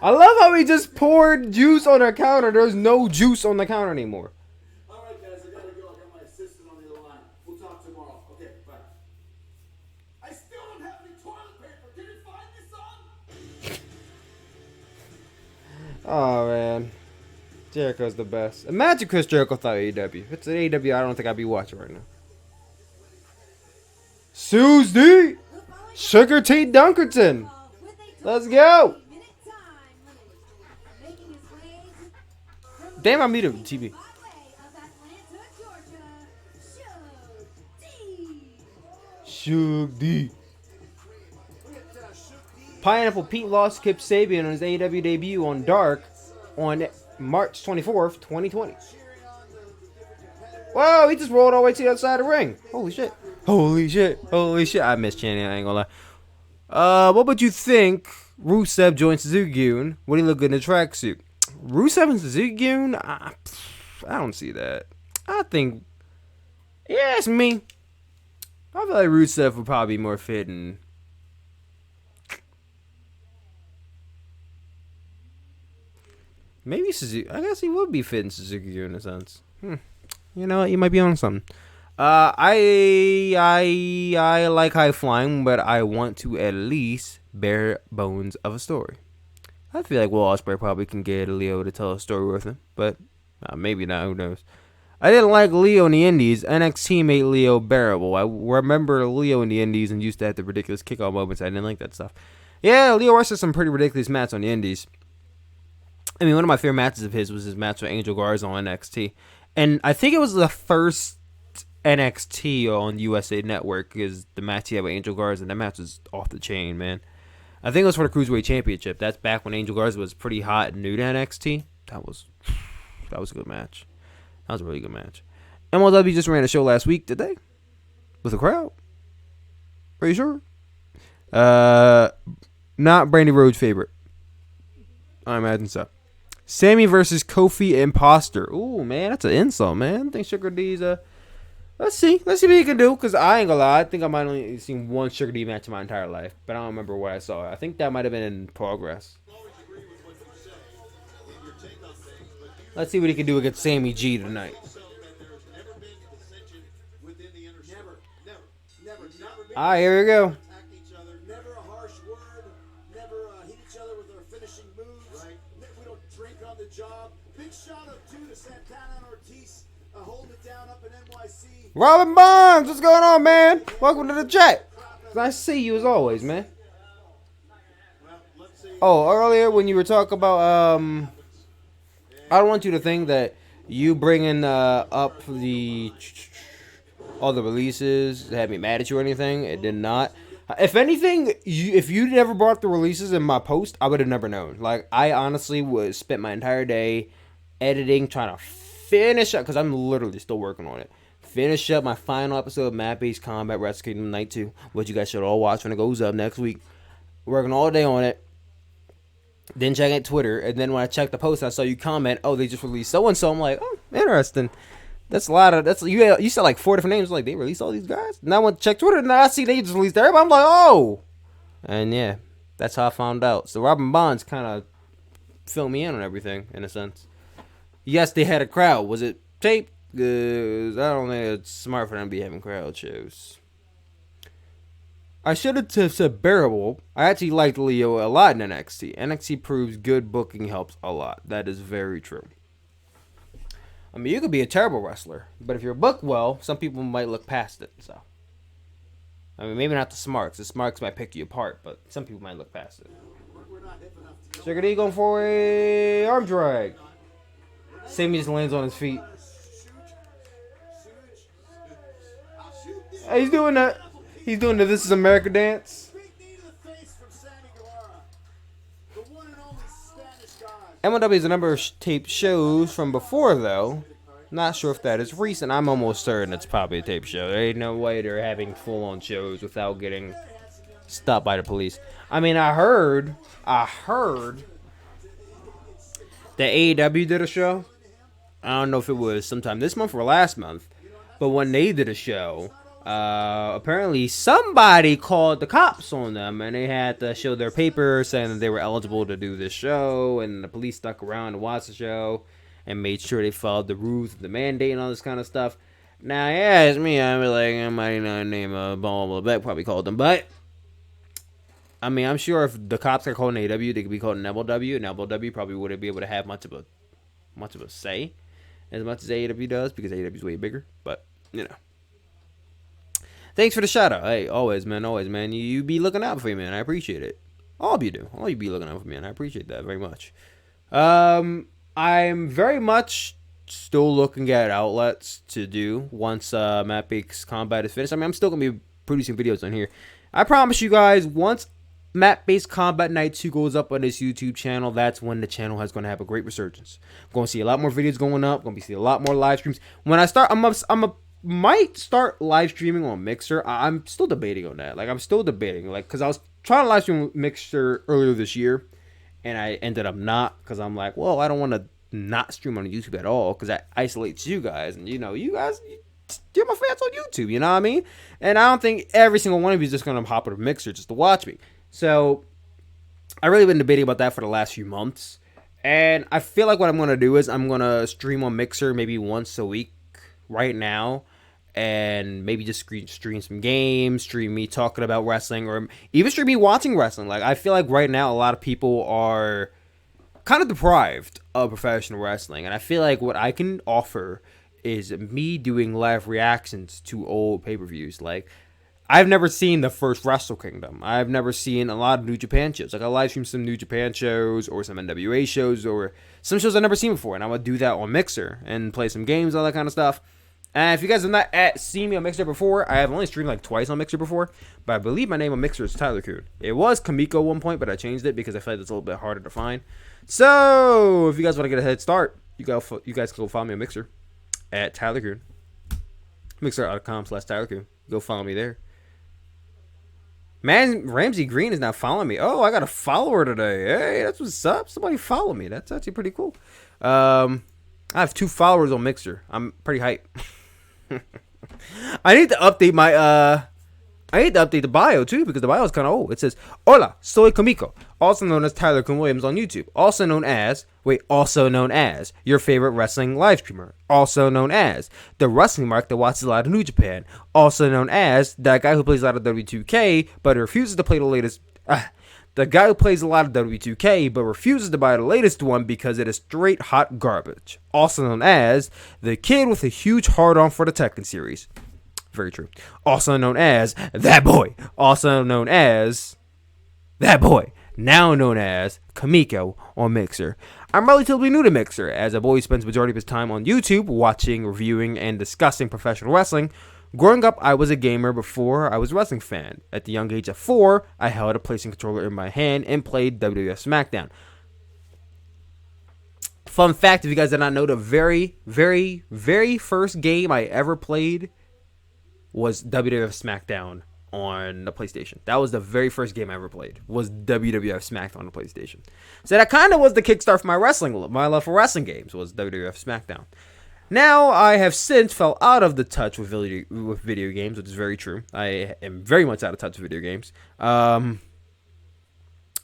I love how he just poured juice on the counter. There's no juice on the counter anymore. All right, guys, I gotta go. I got my assistant on the other line. We'll talk tomorrow. Okay, bye. I still don't have any toilet paper. Can you find me some? Oh man, Jericho's the best. Imagine Chris Jericho thought AEW. If it's an AEW, I don't think I'd be watching right now. Susie, Sugar Dunkerton. Let's go. Damn, I meet him, TV. Suge D. Pineapple Pete lost Kip Sabian on his AEW debut on Dark on March 24th, 2020. Whoa, he just rolled all the way to the other side of the ring. Holy shit. Holy shit. Holy shit. I miss Channing, I ain't gonna lie. What would you think Rusev joined Suzuki-gun? Would he look good in a tracksuit? Rusev and Suzuki-gun? I don't see that. I think, yeah, it's me. I feel like Rusev would probably be more fitting. Maybe Suzuki. I guess he would be fitting Suzuki-gun in a sense. You know what? You might be on something. I like high flying, but I want to at least bare bones of a story. I feel like Will Ospreay probably can get Leo to tell a story with him, but maybe not. Who knows? I didn't like Leo in the Indies. NXT made Leo bearable. I remember Leo in the Indies and used to have the ridiculous kickoff moments. I didn't like that stuff. Yeah, Leo wrestled some pretty ridiculous matches on the Indies. I mean, one of my favorite matches of his was his match with Angel Garza on NXT. And I think it was the first NXT on USA Network, because the match he had with Angel Garza, and that match was off the chain, man. I think it was for the Cruiserweight Championship. That's back when Angel Garza was pretty hot and new to NXT. That was a good match. That was a really good match. MLW just ran a show last week, did they? With a crowd? Are you sure? Not Brandy Rhodes' favorite. I imagine so. Sammy versus Kofi Imposter. Ooh, man, that's an insult, man. I think Sugar D's let's see what he can do, because I ain't gonna lie, I think I might only seen one Sugar D match in my entire life, but I don't remember what I saw. I think that might have been in Progress. Let's see what he can do against Sammy G tonight. All right, here we go. Never a harsh word. Never hit each other with our finishing moves. Right. We don't drink on the job. Big shout out to Santana and Ortiz holding it down up in NYC. Robin Bonds, what's going on, man? Welcome to the chat. Nice to see you as always, man. Oh, earlier when you were talking about I don't want you to think that you bringing up all the releases had me mad at you or anything. It did not. If anything, if you never brought the releases in my post, I would have never known. Like, I honestly spent my entire day editing, trying to finish up, because I'm literally still working on it. Finish up my final episode of Map-Based Combat Wrestle Kingdom Night 2, which you guys should all watch when it goes up next week. Working all day on it. Then checking Twitter, and then when I checked the post, I saw you comment, "Oh, they just released so and so." I'm like, "Oh, interesting." That's a lot of you said like 4 different names. Like, they released all these guys. And I went to check Twitter, and I see they just released everybody. I'm like, "Oh," and yeah, that's how I found out. So Robin Bonds kind of filled me in on everything in a sense. Yes, they had a crowd. Was it taped? Because I don't think it's smart for them to be having crowd shows. I should have said bearable. I actually liked Leo a lot in NXT. NXT proves good booking helps a lot. That is very true. I mean, you could be a terrible wrestler, but if you're booked well, some people might look past it. So, I mean, maybe not the smarts. The smarts might pick you apart, but some people might look past it. Sugar D going for a arm drag. Sammy just lands on his feet. Hey, he's doing that. He's doing the This Is America dance. Big knee to the face from Sammy Guevara. The one and only Spanish God. MLW has a number of taped shows from before, though. Not sure if that is recent. I'm almost certain it's probably a tape show. There ain't no way they're having full-on shows without getting stopped by the police. I mean, I heard that AEW did a show. I don't know if it was sometime this month or last month, but when they did a show, apparently somebody called the cops on them, and they had to show their paper saying that they were eligible to do this show, and the police stuck around to watch the show and made sure they followed the rules, the mandate, and all this kind of stuff. Now, yeah, it's me. I'd be like, I might not name a ball back, probably called them, but I mean, I'm sure if the cops are called an AEW, they could be called an MLW, and MLW probably wouldn't be able to have much of a say as much as AEW does, because AEW is way bigger. But you know. Thanks for the shout out. Hey, always, man. You be looking out for me, man. I appreciate it. All of you do. All you be looking out for me, and I appreciate that very much. I'm very much still looking at outlets to do once Map-Based Combat is finished. I mean, I'm still going to be producing videos on here. I promise you guys, once Map-Based Combat Night 2 goes up on this YouTube channel, that's when the channel is going to have a great resurgence. Going to see a lot more videos going up. Going to see a lot more live streams. When I start, might start live streaming on Mixer. I'm still debating on that. I'm still debating. Because I was trying to live stream Mixer earlier this year, and I ended up not, because I'm like, well, I don't want to not stream on YouTube at all, because that isolates you guys. And, you guys, you're my fans on YouTube, you know what I mean? And I don't think every single one of you is just going to hop on a Mixer just to watch me. So, I've really been debating about that for the last few months. And I feel like what I'm going to do is I'm going to stream on Mixer maybe once a week right now. and maybe just stream some games, stream me talking about wrestling, or even stream me watching wrestling. Like, I feel like right now a lot of people are kind of deprived of professional wrestling, and I feel like what I can offer is me doing live reactions to old pay-per-views. Like, I've never seen the first Wrestle Kingdom. I've never seen a lot of New Japan shows. Like, I live stream some New Japan shows or some NWA shows or some shows I've never seen before, and I would do that on Mixer and play some games, all that kind of stuff. And if you guys have not seen me on Mixer before, I have only streamed like twice on Mixer before, but I believe my name on Mixer is Tyler-kun. It was Kamiko at one point, but I changed it because I felt like it's a little bit harder to find. So, if you guys want to get a head start, you guys can go follow me on Mixer at Tyler-kun. Mixer.com/Tyler-kun. Go follow me there. Man, Ramsey Green is now following me. Oh, I got a follower today. Hey, that's what's up. Somebody follow me. That's actually pretty cool. I have 2 followers on Mixer. I'm pretty hyped. I need to update my the bio too, because the bio is kind of old. It says, "Hola, soy Kamiko, also known as Tyler-kun Williams on YouTube, also known as your favorite wrestling live streamer, also known as the wrestling mark that watches a lot of New Japan, also known as that guy who plays a lot of W2K but refuses to play the latest the guy who plays a lot of W2K but refuses to buy the latest one because it is straight hot garbage, also known as the kid with a huge hard-on for the Tekken series." Very true. Also known as that boy. Also known as that boy. Now known as Kamiko on Mixer. I'm relatively new to Mixer, as a boy who spends the majority of his time on YouTube watching, reviewing, and discussing professional wrestling. Growing up, I was a gamer before I was a wrestling fan. At the young age of 4, I held a PlayStation controller in my hand and played WWF SmackDown. Fun fact, if you guys did not know, the very, very, very first game I ever played was WWF SmackDown on the PlayStation. That was the very first game I ever played, was WWF SmackDown on the PlayStation. So that kind of was the kickstart for my love for wrestling games, was WWF SmackDown. Now, I have since fell out of the touch with video games, which is very true. I am very much out of touch with video games. I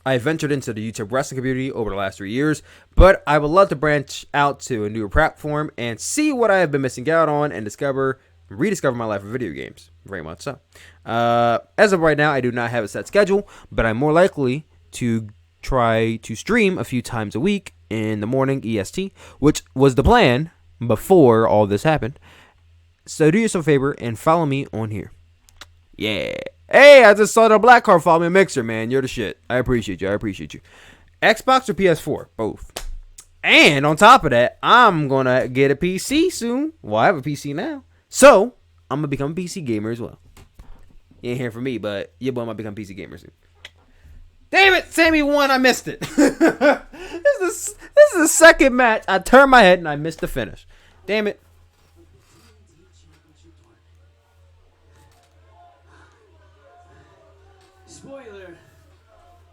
ventured into the YouTube wrestling community over the last 3 years, but I would love to branch out to a newer platform and see what I have been missing out on and rediscover my life of video games. Very much so. As of right now, I do not have a set schedule, but I'm more likely to try to stream a few times a week in the morning EST, which was the plan before all this happened. So do yourself a favor and follow me on here. Yeah. Hey, I just saw the black card follow me on Mixer, man. You're the shit. I appreciate you. Xbox or PS4? Both. And on top of that, I'm going to get a PC soon. Well, I have a PC now. So, I'm going to become a PC gamer as well. You ain't hearing from me, but your boy might become a PC gamer soon. Damn it, Sammy won. I missed it. This is the second match. I turned my head and I missed the finish. Damn it. Spoiler,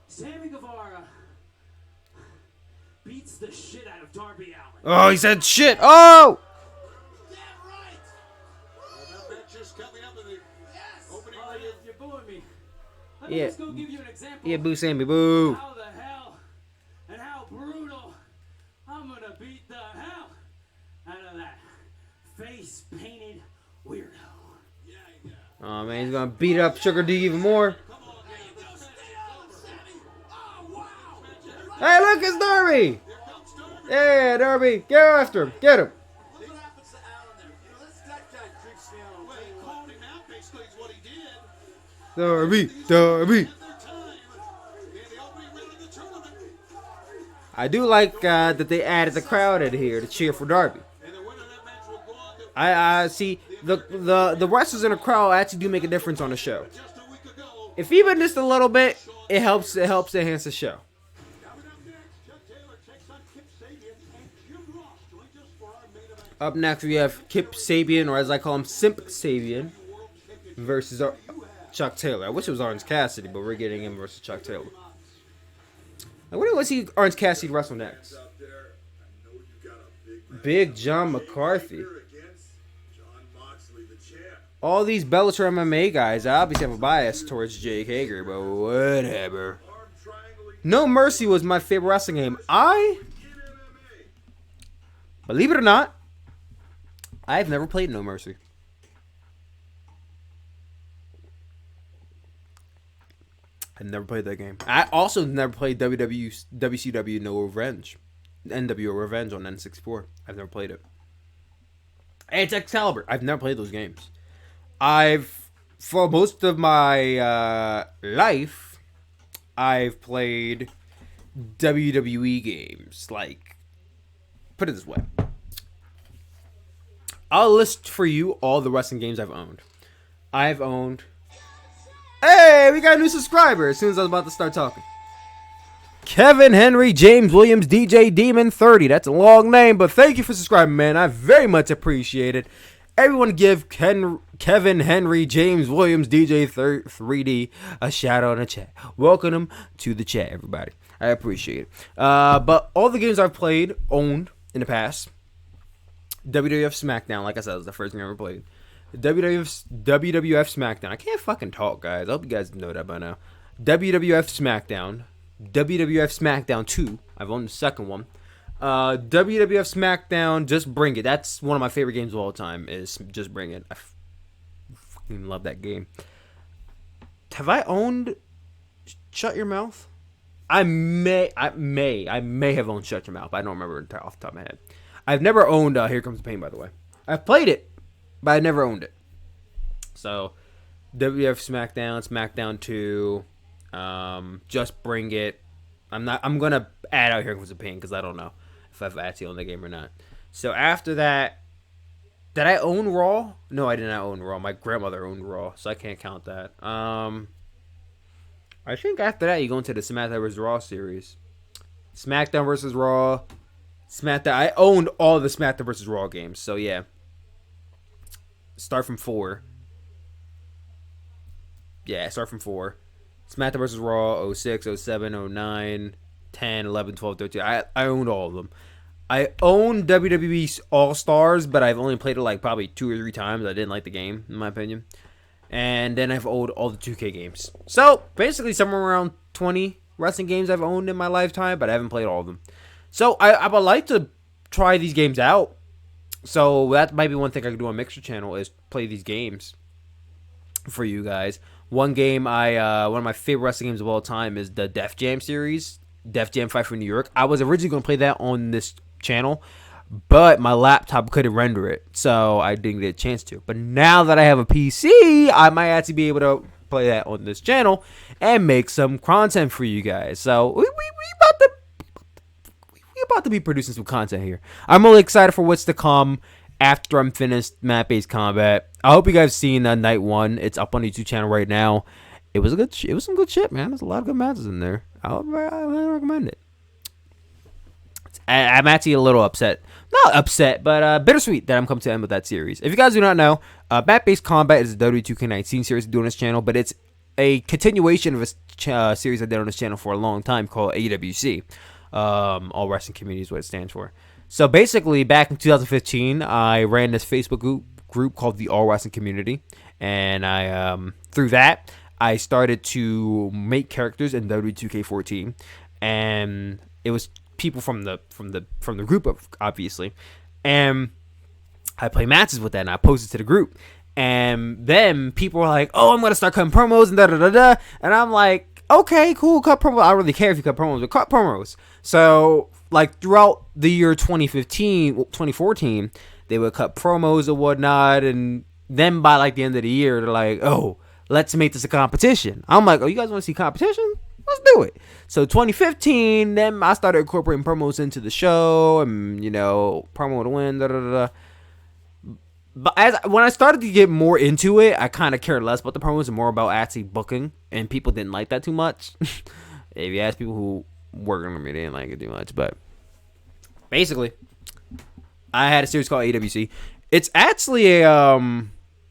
Sammy Guevara beats the shit out of Darby Allin. Oh, he said shit. Oh! You're booing me. Let Yeah. me just go give you an example. Yeah, boo Sammy, boo. How the hell and how brutal I'm gonna beat the hell out of that face-painted weirdo. Oh, man, he's going to beat up Sugar D even more. Hey, look, it's Darby. Yeah, Darby. Get after him. Get him. Darby. I do like that they added the crowd in here to cheer for Darby. I see the wrestlers in the crowd actually do make a difference on the show. If even just a little bit, it helps enhance the show. Up next we have Kip Sabian, or as I call him, Simp Sabian, versus Chuck Taylor. I wish it was Orange Cassidy, but we're getting him versus Chuck Taylor. I wonder what see Orange Cassidy wrestle next. Big John McCarthy. All these Bellator MMA guys, I obviously have a bias towards Jake Hager, but whatever. No Mercy was my favorite wrestling game. Believe it or not, I've never played No Mercy. I never played that game. I also never played WCW No Revenge. NWO Revenge on N64. I've never played it. And it's Excalibur. I've never played those games. For most of my life, I've played WWE games. Like, put it this way. I'll list for you all the wrestling games I've owned. Hey, we got a new subscriber as soon as I was about to start talking. Kevin Henry James Williams DJ Demon 30. That's a long name, but thank you for subscribing, man. I very much appreciate it. Everyone give Kevin Henry James Williams DJ 3D a shout out in the chat. Welcome him to the chat, everybody. I appreciate it. But all the games I've owned in the past. WWF SmackDown, like I said, was the first game I ever played. WWF SmackDown. I can't fucking talk, guys. I hope you guys know that by now. WWF SmackDown. WWF SmackDown 2. I've owned the second one. WWF SmackDown, Just Bring It. That's one of my favorite games of all time, is Just Bring It. I fucking love that game. Have I owned Shut Your Mouth? I may have owned Shut Your Mouth. I don't remember off the top of my head. I've never owned Here Comes the Pain, by the way. I've played it, but I never owned it. So, WWF SmackDown, SmackDown 2, Just Bring It. I'm gonna add out Here Comes the Pain because I don't know if I've actually owned the game or not. So after that, did I own Raw? No, I did not own Raw. My grandmother owned Raw, so I can't count that. I think after that you go into the SmackDown vs. Raw series. SmackDown vs. Raw. SmackDown. I owned all the SmackDown vs. Raw games, so yeah. Start from 4. Yeah, start from 4. SmackDown vs. Raw, 06, 07, 09, 10, 11, 12, 13. I owned all of them. I own WWE All-Stars, but I've only played it like probably 2 or 3 times. I didn't like the game, in my opinion. And then I've owned all the 2K games. So, basically somewhere around 20 wrestling games I've owned in my lifetime, but I haven't played all of them. So, I would like to try these games out. So, that might be one thing I could do on Mixer channel is play these games for you guys. One game one of my favorite wrestling games of all time is the Def Jam series, Def Jam Fight for New York. I was originally going to play that on this channel, but my laptop couldn't render it, so I didn't get a chance to. But now that I have a PC, I might actually be able to play that on this channel and make some content for you guys. So we about to be producing some content here. I'm really excited for what's to come after I'm finished Mat-Based Combat. I hope you guys seen Night 1. It's up on the YouTube channel right now. It was some good shit, man. There's a lot of good matches in there. I highly recommend it. I'm actually a little upset. Not upset, but bittersweet that I'm coming to the end with that series. If you guys do not know, Mat-Based Combat is a WWE 2K19 series I do on this channel, but it's a continuation of a series I did on this channel for a long time called AEWC. All Wrestling Community is what it stands for. So basically, back in 2015, I ran this Facebook group called the All Wrestling Community, and I through that I started to make characters in WWE 2K14, and it was people from the group, obviously, and I play matches with that, and I posted to the group, and then people were like, "Oh, I'm gonna start cutting promos and da da da da," and I'm like, "Okay, cool, cut promos. I don't really care if you cut promos, but cut promos." So, like, throughout the year 2014, they would cut promos and whatnot, and then by, like, the end of the year, they're like, "Oh, let's make this a competition." I'm like, "Oh, you guys want to see competition? Let's do it." So, 2015, then I started incorporating promos into the show, and, promo to win, da-da-da-da. But when I started to get more into it, I kind of cared less about the promos and more about actually booking, and people didn't like that too much. If you ask people who work on me, they didn't like it too much, but basically, I had a series called AWC. It's actually a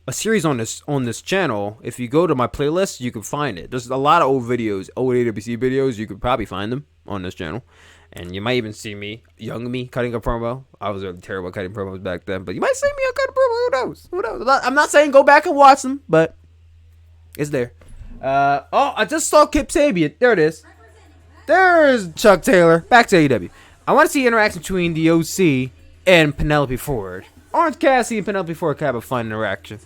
series on this channel. If you go to my playlist, you can find it. There's a lot of old videos, old AWC videos. You could probably find them on this channel, and you might even see me, young me, cutting a promo. I was really terrible at cutting promos back then, but you might see me cutting a promo. Who knows? Who knows? I'm not saying go back and watch them, but it's there. I just saw Kip Sabian. There it is. There's Chuck Taylor. Back to AEW. I want to see interaction between the OC and Penelope Ford. Orange Cassidy and Penelope Ford can have a fun interaction.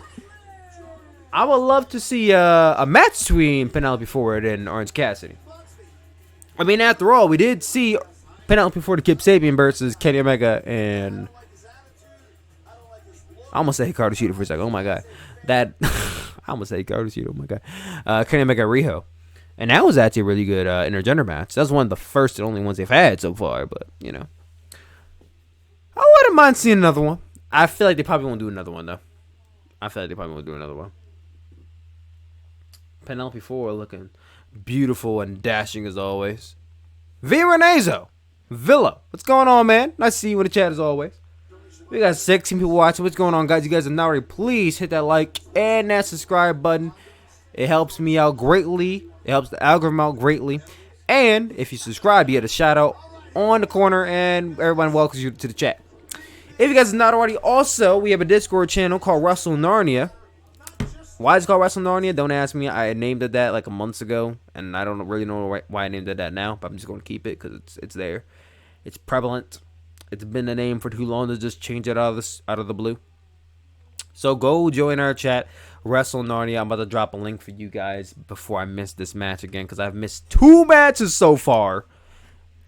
I would love to see a match between Penelope Ford and Orange Cassidy. I mean, after all, we did see Penelope Ford and Kip Sabian versus Kenny Omega and I almost say Hikaru Shida for a second. Oh my god, that I almost say Hikaru Shida. Oh my god, Kenny Omega Riho, and that was actually a really good intergender match. That's one of the first and only ones they've had so far. But you know, I wouldn't mind seeing another one. I feel like they probably won't do another one though. Penelope Ford looking beautiful and dashing as always. V Renazo, Villa, what's going on, man? Nice to see you in the chat as always. We got 16 people watching. What's going on, guys? You guys are not already. Please hit that like and that subscribe button. It helps me out greatly. It helps the algorithm out greatly. And if you subscribe, you get a shout out on the corner, and everyone welcomes you to the chat. If you guys are not already, also we have a Discord channel called Wrestle Narnia. Why is it called Wrestle Narnia? Don't ask me. I named it that like a month ago, and I don't really know why I named it that now. But I'm just going to keep it because it's there. It's prevalent. It's been the name for too long to just change it out of the blue. So go join our chat, Wrestle Narnia. I'm about to drop a link for you guys before I miss this match again, because I've missed 2 matches so far,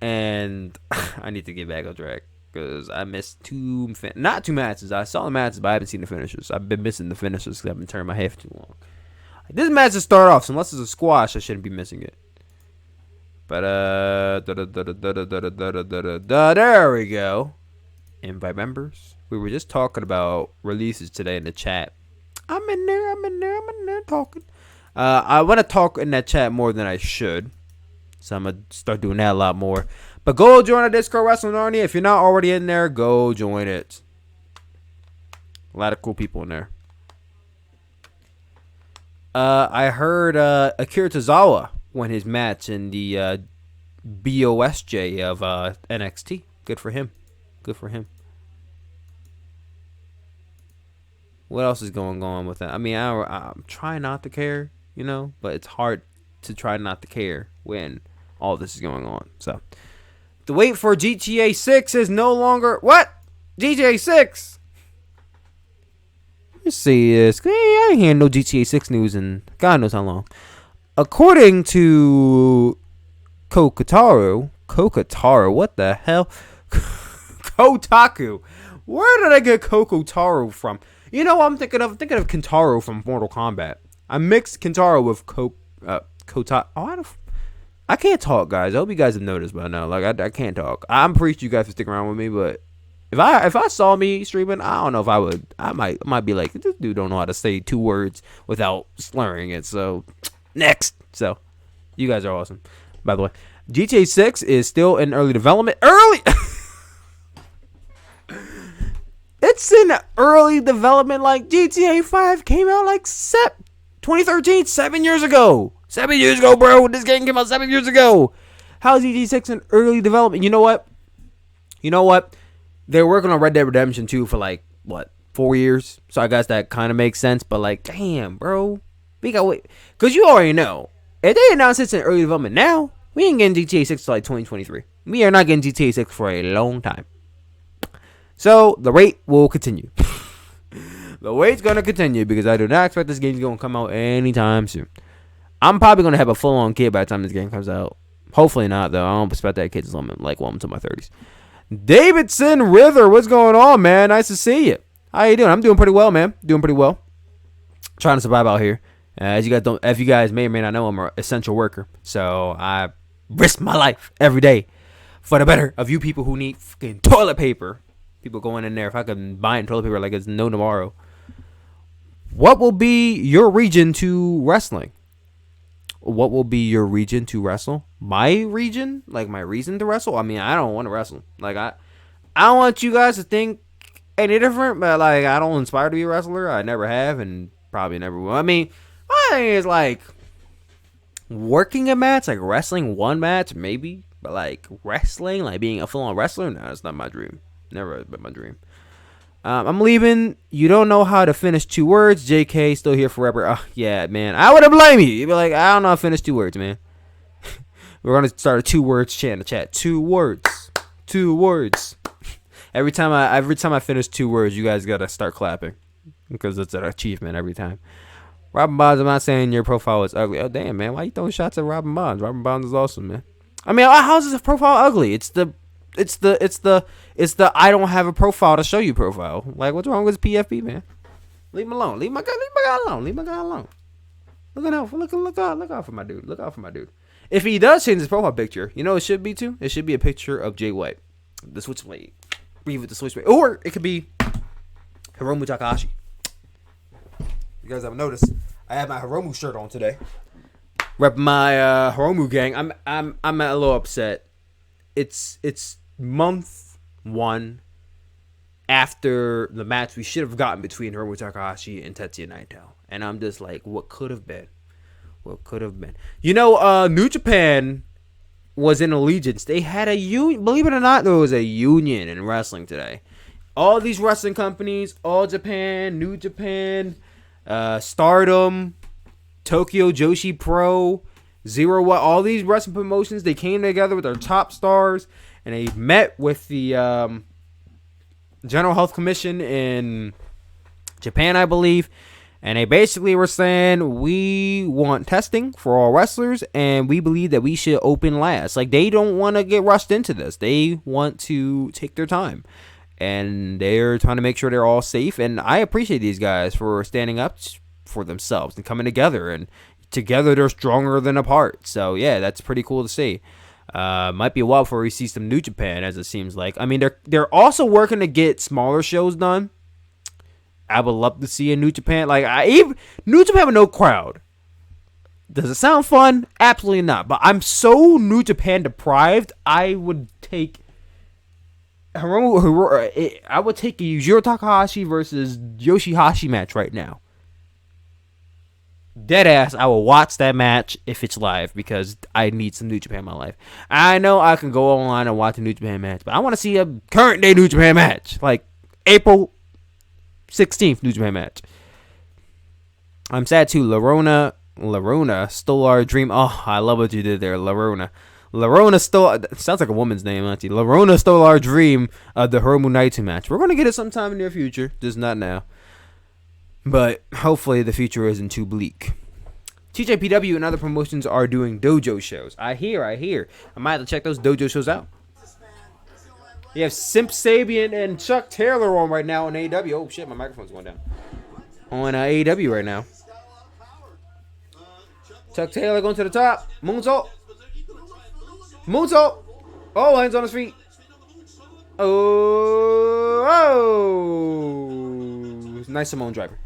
and I need to get back on track. Because I missed not 2 matches. I saw the matches, but I haven't seen the finishers. I've been missing the finishers because I've been turning my head for too long. This match to start off, so unless it's a squash, I shouldn't be missing it. But there we go. Invite members. We were just talking about releases today in the chat. I'm in there talking. I want to talk in that chat more than I should, so I'm gonna start doing that a lot more. But go join our Discord, Wrestle Narnia. If you're not already in there, go join it. A lot of cool people in there. I heard Akira Tozawa won his match in the BOSJ of NXT. Good for him. What else is going on with that? I mean, I'm trying not to care, you know, but it's hard to try not to care when all this is going on. So the wait for GTA 6 is no longer... What? GTA 6? Let's see this. I ain't hearing no GTA 6 news in God knows how long. According to Kotaku, what the hell? Kotaku. Where did I get Kotaku from? You know what I'm thinking of? I'm thinking of Kentaro from Mortal Kombat. I mixed Kentaro with Kotaku. Oh, I can't talk, guys. I hope you guys have noticed by now. Like I can't talk. I'm pretty sure you guys will stick around with me, but if I saw me streaming, I don't know if I would. I might be like, this dude don't know how to say 2 words without slurring it. So next. So you guys are awesome. By the way, GTA 6 is still in early development. It's in early development. Like GTA 5 came out like 2013, 7 years ago. 7 years ago, bro. This game came out 7 years ago. How is GTA 6 in early development? You know what? They're working on Red Dead Redemption 2 for like, 4 years? So I guess that kind of makes sense. But like, damn, bro. We got wait. Because you already know. If they announce it's in early development now, we ain't getting GTA 6 till like 2023. We are not getting GTA 6 for a long time. So the wait will continue. The wait's going to continue because I do not expect this game going to come out anytime soon. I'm probably going to have a full-on kid by the time this game comes out. Hopefully not, though. I don't expect that kid to like well into my 30s. Davidson Rither, what's going on, man? Nice to see you. How you doing? I'm doing pretty well, man. Doing pretty well. Trying to survive out here. If you guys may or may not know, I'm an essential worker. So I risk my life every day for the better of you people who need fucking toilet paper. People going in there. If I could buy toilet paper like it's no tomorrow. What will be your region to wrestling? What will be your region to wrestle? My region? Like my reason to wrestle? I mean, I don't want to wrestle. Like I don't want you guys to think any different, but like I don't inspire to be a wrestler. I never have and probably never will. I mean, my thing is like working a match, like wrestling one match, maybe. But like wrestling, like being a full-on wrestler, no, that's not my dream. Never been my dream. I'm leaving. You don't know how to finish 2 words. JK still here forever. Yeah, man. I wouldn't blame you. You'd be like, I don't know how to finish 2 words, man. We're gonna start a 2 words chant in the chat. 2 words. 2 words. Every time I finish 2 words, you guys gotta start clapping because it's an achievement every time. Robin Bonds, I'm not saying your profile is ugly. Oh, damn, man. Why you throwing shots at Robin Bonds? Robin Bonds is awesome, man. I mean, how's his profile ugly? It's the I don't have a profile to show you profile. Like, what's wrong with PFP, man? Leave him alone. Leave my guy alone. Leave my guy alone. Look out for my dude. Look out for my dude. If he does change his profile picture, you know what it should be too? It should be a picture of Jay White, the Switchblade. Breathe with the Switchblade. Or it could be Hiromu Takahashi. You guys haven't noticed, I have my Hiromu shirt on today. Rep my Hiromu gang. I'm a little upset. It's month 1 after the match we should have gotten between Hiromu Takahashi and Tetsuya Naito. And I'm just like, what could have been? What could have been? You know, New Japan was in allegiance. They had a union. Believe it or not, there was a union in wrestling today. All these wrestling companies, All Japan, New Japan, Stardom, Tokyo Joshi Pro, Zero What, all these wrestling promotions, they came together with their top stars and they met with the General Health Commission in Japan, I believe. And they basically were saying, we want testing for all wrestlers, and we believe that we should open last. Like, they don't want to get rushed into this. They want to take their time. And they're trying to make sure they're all safe. And I appreciate these guys for standing up for themselves and coming together. And together, they're stronger than apart. So, yeah, that's pretty cool to see. Might be a while before we see some New Japan, as it seems like. I mean, they're also working to get smaller shows done. I would love to see a New Japan. Like, New Japan with no crowd. Does it sound fun? Absolutely not. But I'm so New Japan deprived, I would take I would take a Yujiro Takahashi versus Yoshihashi match right now. Deadass, I will watch that match if it's live because I need some New Japan in my life. I know I can go online and watch a New Japan match, but I want to see a current day New Japan match. Like April 16th New Japan match. I'm sad too. Larona stole our dream. Oh, I love what you did there, Larona. Larona stole. Sounds like a woman's name, auntie. Larona stole our dream of the Hiromu Naito match. We're gonna get it sometime in the near future, just not now. But hopefully the future isn't too bleak. TJPW and other promotions are doing dojo shows. I hear. I might have to check those dojo shows out. You have Simp Sabian and Chuck Taylor on right now on AEW. Oh shit, my microphone's going down. On AEW right now. Chuck Taylor going to the top. Moonsault. Oh, lands on his feet. Oh. Nice Samoan driver.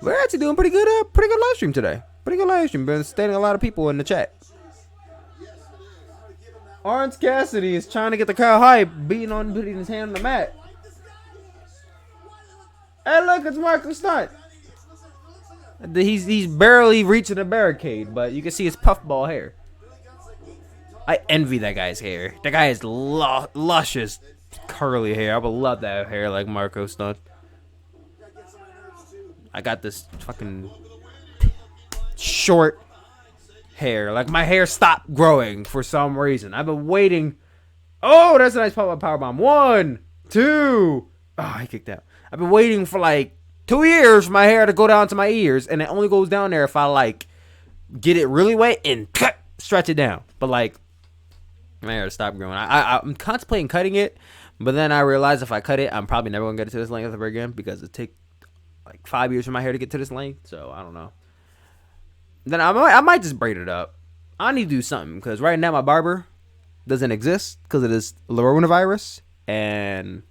We're actually doing pretty good live stream today. Pretty good live stream. Been standing a lot of people in the chat. Orange Cassidy is trying to get the crowd hype, putting his hand on the mat. Hey, look, it's Michael Stunt. He's barely reaching the barricade, but you can see his puffball hair. I envy that guy's hair. That guy has luscious curly hair. I would love that hair like Marco Stunt. I got this fucking short hair. Like my hair stopped growing for some reason. I've been waiting. Oh, that's a nice power bomb. 1, 2. Oh, I kicked out. I've been waiting for like 2 years for my hair to go down to my ears, and it only goes down there if I like get it really wet and stretch it down. But like my hair stopped growing. I'm contemplating cutting it, but then I realized if I cut it, I'm probably never gonna get it to this length ever again because it takes like 5 years for my hair to get to this length. So I don't know. Then I might just braid it up. I need to do something because right now my barber doesn't exist because of this coronavirus, and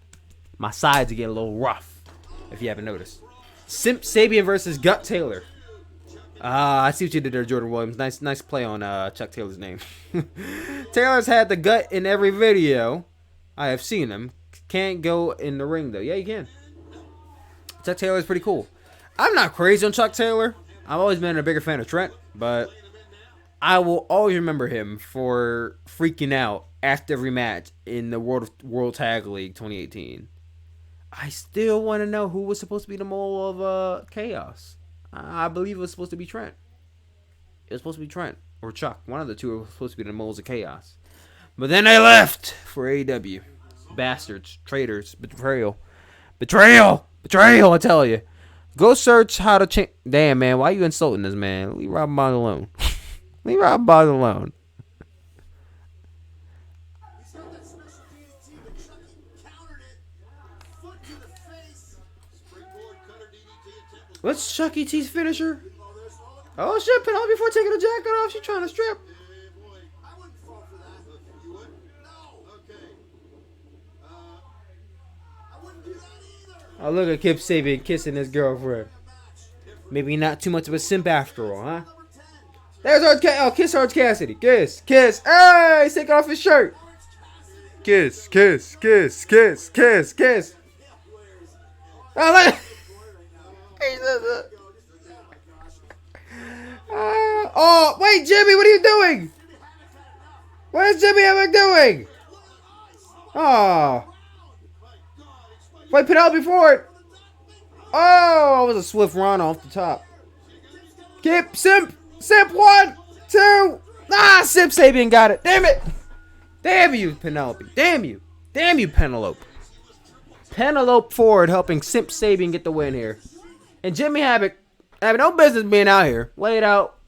my sides are getting a little rough. If you haven't noticed, Simp Sabian versus Gut Taylor. I see what you did there, Jordan Williams. Nice play on Chuck Taylor's name. Taylor's had the gut in every video. I have seen him. Can't go in the ring though. Yeah, you can. Chuck Taylor is pretty cool. I'm not crazy on Chuck Taylor. I've always been a bigger fan of Trent, but I will always remember him for freaking out after every match in the World Tag League 2018. I still want to know who was supposed to be the mole of Chaos. I believe it was supposed to be Trent. It was supposed to be Trent or Chuck. One of the two were supposed to be the moles of Chaos. But then they left for AEW. Bastards. Traitors. Betrayal, I tell you. Go search how to change. Damn, man, why you insulting this man? Leave Rob Bond alone. Leave Rob Bond alone. He's got that special DDT, but Chucky countered it. Foot to the face. Springboard cutter DDT attempt. What's Chucky T's finisher? Oh, there's all the Oh shit, Penelope before taking the jacket off. She trying to strip. Hey, boy. I wouldn't fall for that. You would? No. Okay. I wouldn't do that either. Oh, look at Kip Sabian kissing his girlfriend. Maybe not too much of a simp after all, huh? Number 10. There's Orange Cassidy. Oh, kiss Orange Cassidy. Kiss, kiss. Hey, he's taking off his shirt. Kiss, kiss, kiss, kiss, kiss, kiss. Oh, look. He says that. Oh, wait, Jimmy, what are you doing? What is Jimmy Havoc doing? Oh. Wait, Penelope Ford. Oh, it was a swift run off the top. Keep Simp. Simp 1, 2. Ah, Simp Sabian got it. Damn it. Damn you, Penelope. Damn you. Damn you, Penelope. Penelope Ford helping Simp Sabian get the win here. And Jimmy Havoc having no business being out here. Laid out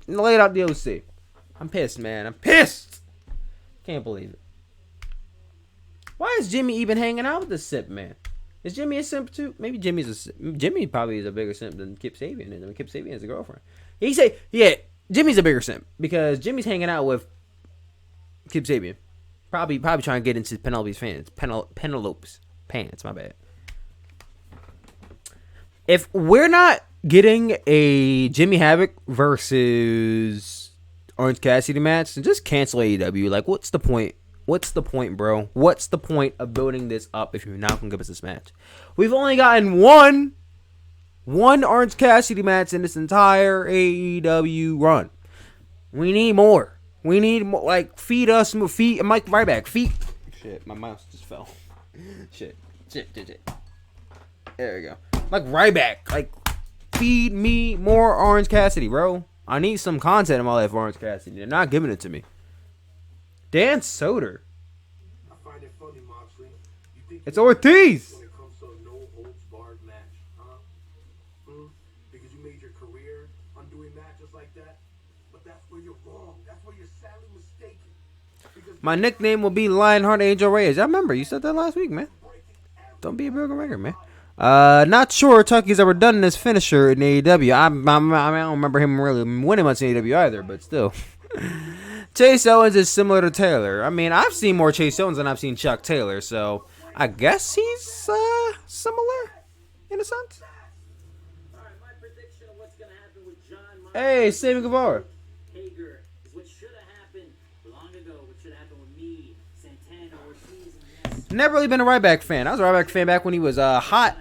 the OC. I'm pissed, man. I'm pissed. Can't believe it. Why is Jimmy even hanging out with the simp, man? Is Jimmy a simp too? Maybe Jimmy's a simp. Jimmy probably is a bigger simp than Kip Sabian is. I mean, Kip Sabian has a girlfriend. He say, yeah, Jimmy's a bigger simp because Jimmy's hanging out with Kip Sabian. Probably trying to get into Penelope's pants. My bad. If we're not getting a Jimmy Havoc versus Orange Cassidy match, then just cancel AEW. Like, what's the point? What's the point, bro? What's the point of building this up if you're not going to give us this match? We've only gotten one Orange Cassidy match in this entire AEW run. We need more. We need more. Like, feed us more. Feed Mike Ryback. Feed. Shit, my mouse just fell. Shit. There we go. Like Ryback. Like, feed me more Orange Cassidy, bro. I need some content in my life for Orange Cassidy. They're not giving it to me. Dan Soder. I find it funny, Moxley. You think It's Ortiz. when it comes to a no-holds-barred match, huh? Because you made your career undoing matches like that? But that's where you're wrong. That's where you're sadly mistaken. Because My nickname will be Lionheart Angel Reyes. I remember you said that last week, man. Don't be a broken record, man. Not sure Tucky's ever done this finisher in AEW. I don't remember him really winning much in AEW either, but still. Chase Owens is similar to Taylor. I mean, I've seen more Chase Owens than I've seen Chuck Taylor, so I guess he's similar in a sense. Alright, my prediction of what's going to happen with Jon Moxley. Hey, Sabian Guevara. Hager is what should have happened long ago. What should have happened with me, Santana, Ortiz, and yes. Never really been a Ryback fan. I was a Ryback fan back when he was hot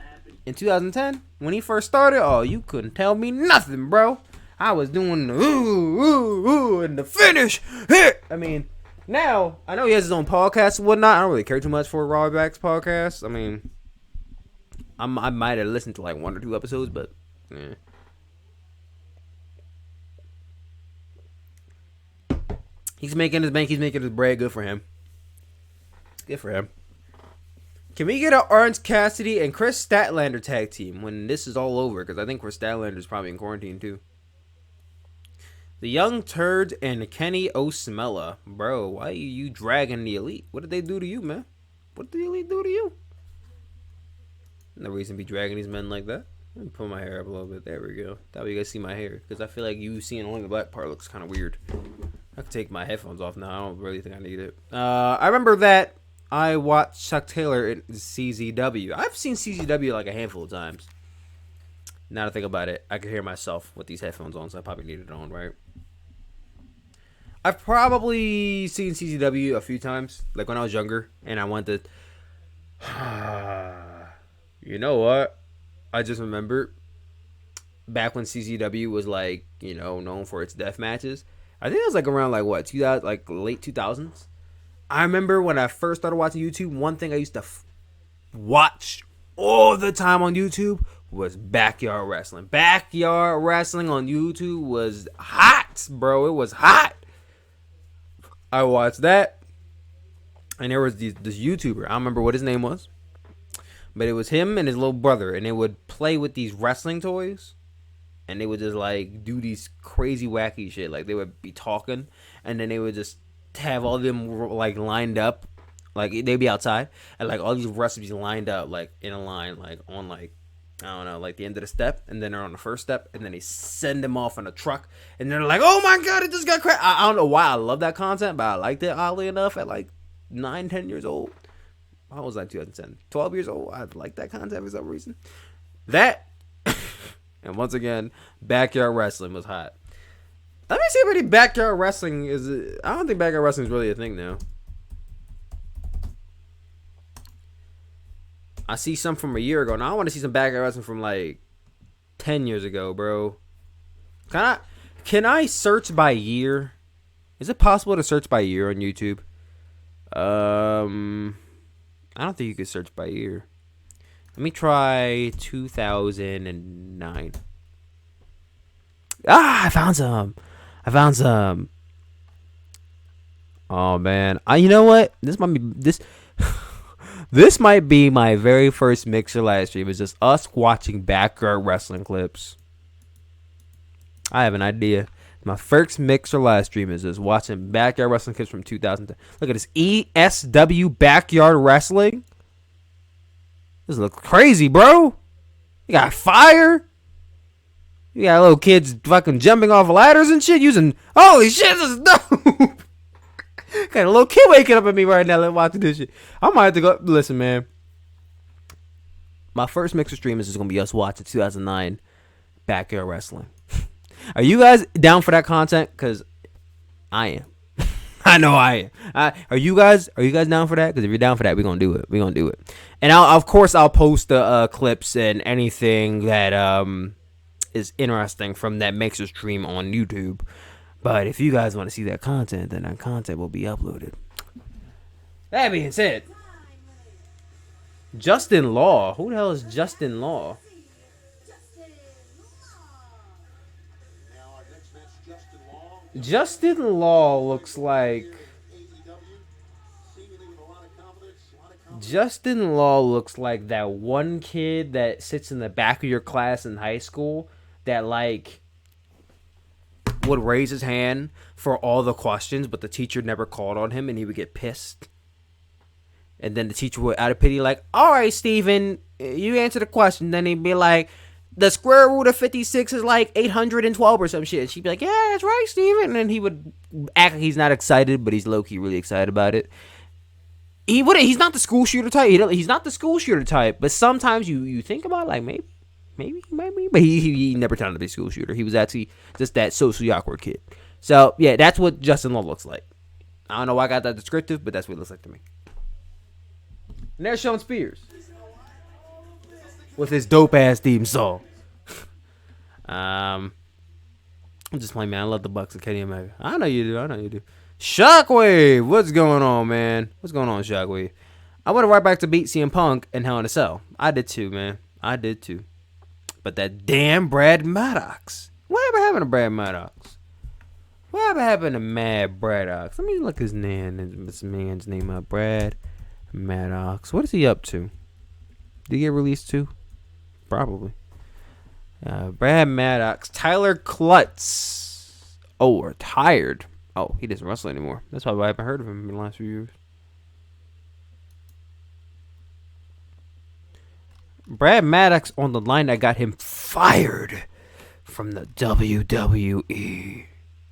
in 2010. When he first started, oh, you couldn't tell me nothing, bro. I was doing the ooh, and the finish hit. I mean, now, I know he has his own podcast and whatnot. I don't really care too much for Ryback's podcast. I mean, I might have listened to like 1 or 2 episodes, but yeah. He's making his bank. He's making his bread. Good for him. Good for him. Can we get an Orange Cassidy and Chris Statlander tag team when this is all over? Because I think Chris Statlander is probably in quarantine too. The Young Turds and Kenny Osmella. Bro, why are you dragging the Elite? What did they do to you, man? What did the Elite do to you? No reason to be dragging these men like that. Let me pull my hair up a little bit. There we go. That way you guys see my hair. Because I feel like you seeing only the black part looks kind of weird. I can take my headphones off now. I don't really think I need it. I remember that I watched Chuck Taylor in CZW. I've seen CZW like a handful of times. Now to think about it, I can hear myself with these headphones on, so I probably need it on, right? I've probably seen CZW a few times, like when I was younger, and I went to... You know what? I just remembered back when CZW was like, you know, known for its death matches. I think it was like around like what, 2000, like late 2000s. I remember when I first started watching YouTube, one thing I used to watch all the time on YouTube was backyard wrestling. Backyard wrestling on YouTube was hot, bro. It was hot. I watched that, and there was this YouTuber. I don't remember what his name was, but it was him and his little brother, and they would play with these wrestling toys, and they would just like do these crazy wacky shit. Like they would be talking, and then they would just have all of them like lined up, like they'd be outside, and like all these wrestlers lined up like in a line, like on like I don't know, like the end of the step, and then they're on the first step, and then they send them off in a truck, and they're like, oh my god, it just got crazy. I don't know why I love that content, but I liked it oddly enough at like 9-10 years old. I was like 2010, 12 years old. I liked that content for some reason. That, and once again, backyard wrestling was hot. Let me see if any backyard wrestling is. I don't think backyard wrestling is really a thing now. I see some from a year ago. Now I want to see some backyard wrestling from like 10 years ago, bro. Can I search by year? Is it possible to search by year on YouTube? I don't think you could search by year. Let me try 2009. I found some. Oh man. You know what? This might be this. This might be my very first Mixer live stream. It's just us watching backyard wrestling clips. I have an idea. My first Mixer live stream is just watching backyard wrestling clips from 2010. Look at this ESW backyard wrestling. This looks crazy, bro. You got fire. You got little kids fucking jumping off ladders and shit using. Holy shit, this is dope. Got a little kid waking up at me right now watching this shit. I might have to go. Listen, man. My first Mixer stream is just going to be us watching 2009 backyard wrestling. Are you guys down for that content? Because I am. I know I am. Are you guys down for that? Because if you're down for that, we're going to do it. And I'll post the clips and anything that is interesting from that Mixer stream on YouTube. But if you guys want to see that content, then that content will be uploaded. That being said, Justin Law. Who the hell is Justin Law? Justin Law looks like. Justin Law looks like that one kid that sits in the back of your class in high school that like would raise his hand for all the questions, but the teacher never called on him, and he would get pissed. And then the teacher would, out of pity, like, all right, Steven, you answer the question. Then he'd be like, the square root of 56 is like 812 or some shit. And she'd be like, yeah, that's right, Steven. And then he would act like he's not excited, but he's low-key really excited about it. He's not the school shooter type. He's not the school shooter type, but sometimes you think about it, like, maybe. But he never turned out to be a school shooter. He was actually just that socially awkward kid. So, yeah, that's what Justin Law looks like. I don't know why I got that descriptive, but that's what it looks like to me. And there's Sean Spears with his dope-ass theme song. I'm just playing, man. I love the Bucks and Kenny Omega. I know you do. Shockwave! What's going on, man? What's going on, Shockwave? I went right back to beat CM Punk and Hell in a Cell. I did too, man. But that damn Brad Maddox. Whatever happened to Brad Maddox? Whatever happened to Mad Braddox? Let me look his name. This man's name up. Brad Maddox. What is he up to? Did he get released too? Probably. Brad Maddox. Tyler Klutz. Oh, retired. Oh, he doesn't wrestle anymore. That's why I haven't heard of him in the last few years. Brad Maddox on the line that got him fired from the WWE.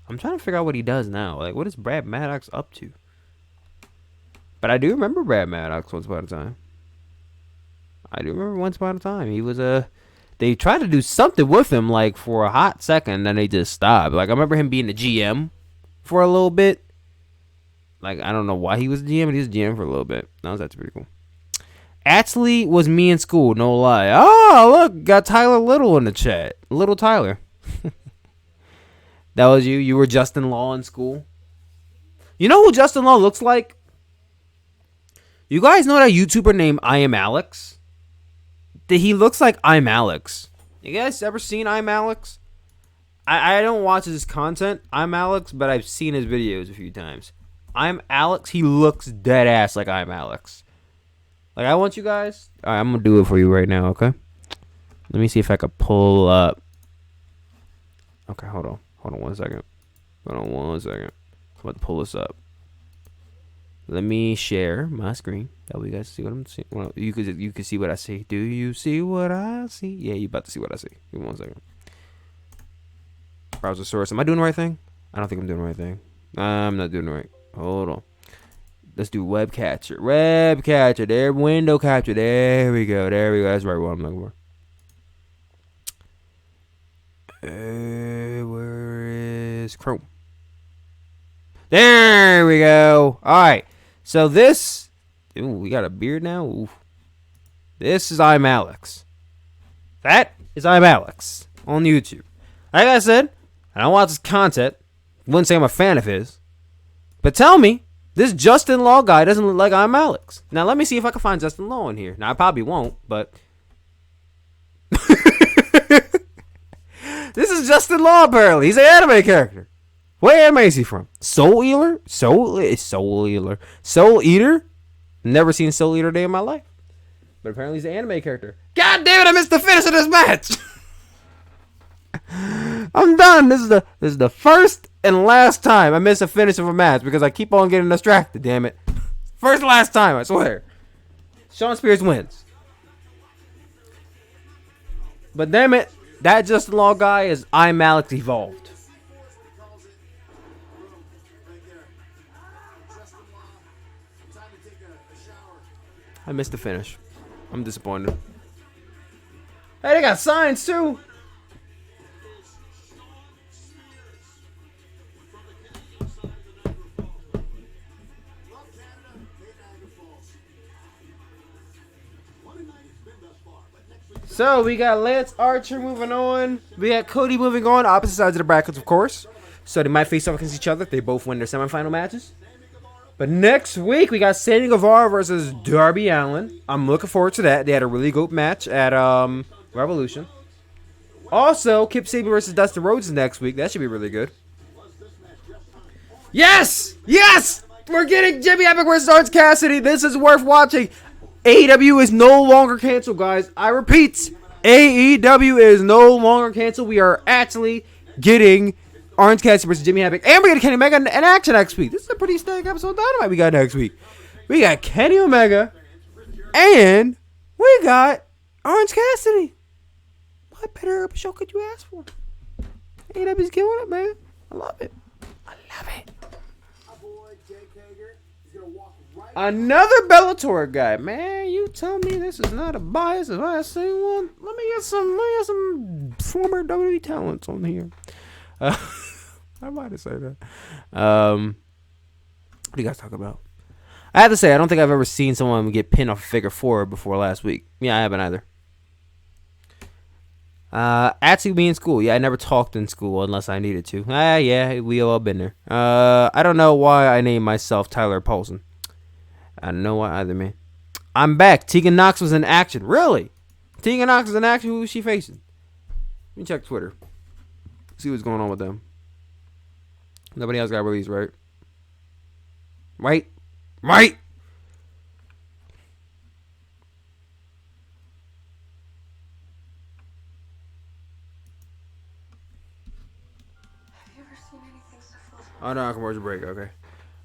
I'm trying to figure out what he does now. Like, what is Brad Maddox up to? But I do remember Brad Maddox once upon a time. He was they tried to do something with him, like, for a hot second, and then they just stopped. Like, I remember him being the GM for a little bit. Like, I don't know why he was GM, but he was GM for a little bit. That's pretty cool. Actually was me in school, no lie. Oh, look, got Tyler Little in the chat. Little Tyler. That was you? You were Justin Law in school? You know who Justin Law looks like? You guys know that YouTuber named I Am Alex? He looks like I'm Alex. You guys ever seen I'm Alex? I don't watch his content, I'm Alex, but I've seen his videos a few times. I'm Alex. He looks dead ass like I'm Alex. Like, I want you guys. All right, I'm gonna do it for you right now. Okay. Let me see if I can pull up. Okay, hold on. Hold on 1 second. Hold on 1 second. I'm about to pull this up. Let me share my screen. That way you guys see what I'm seeing. Well, you can see what I see. Do you see what I see? Yeah, you about to see what I see. Give me 1 second. Browser source. Am I doing the right thing? I don't think I'm doing the right thing. I'm not doing it right. Hold on. Let's do web capture. Web capture. There. Window capture. There we go. There we go. That's right. What I'm looking for. Where is Chrome? There we go. All right. So this. Ooh, we got a beard now. Ooh. This is I'm Alex. That is I'm Alex on YouTube. Like I said, I don't watch this content. Wouldn't say I'm a fan of his. But tell me, this Justin Law guy doesn't look like I'm Alex. Now let me see if I can find Justin Law in here. Now I probably won't, but this is Justin Law apparently. He's an anime character. What anime is he from? Soul Eater? Soul Eater? Never seen Soul Eater day in my life. But apparently he's an anime character. God damn it, I missed the finish of this match. I'm done. This is the first and last time I miss a finish of a match because I keep on getting distracted, damn it. First and last time, I swear. Shawn Spears wins. But damn it, that Justin Law guy is I'm Alex evolved. I missed the finish. I'm disappointed. Hey, they got signs too. So we got Lance Archer moving on. We got Cody moving on. Opposite sides of the brackets, of course. So they might face off against each other if they both win their semifinal matches. But next week we got Sammy Guevara versus Darby Allin. I'm looking forward to that. They had a really good match at Revolution. Also, Kip Sabian versus Dustin Rhodes next week. That should be really good. Yes! Yes! We're getting Jimmy Epic versus Orange Cassidy. This is worth watching. AEW is no longer canceled, guys. I repeat, AEW is no longer canceled. We are actually getting Orange Cassidy versus Jimmy Havoc. And we're getting Kenny Omega in action next week. This is a pretty stacked episode of Dynamite we got next week. We got Kenny Omega. And we got Orange Cassidy. What better show could you ask for? AEW's killing it, man. I love it. I love it. Another Bellator guy, man. You tell me this is not a bias if I see one. Let me get some former WWE talents on here. I might have said that. What do you guys talk about? I have to say, I don't think I've ever seen someone get pinned off a figure four before last week. Yeah, I haven't either. Actually, me in school. Yeah, I never talked in school unless I needed to. Yeah, we all been there. I don't know why I named myself Tyler Paulson. I don't know why either, man. I'm back. Tegan Knox was in action. Really? Tegan Knox was in action? Who was she facing? Let me check Twitter. See what's going on with them. Nobody else got released, right? Right? Right? Have you ever seen anything so full? Oh, no, commercial break. Okay.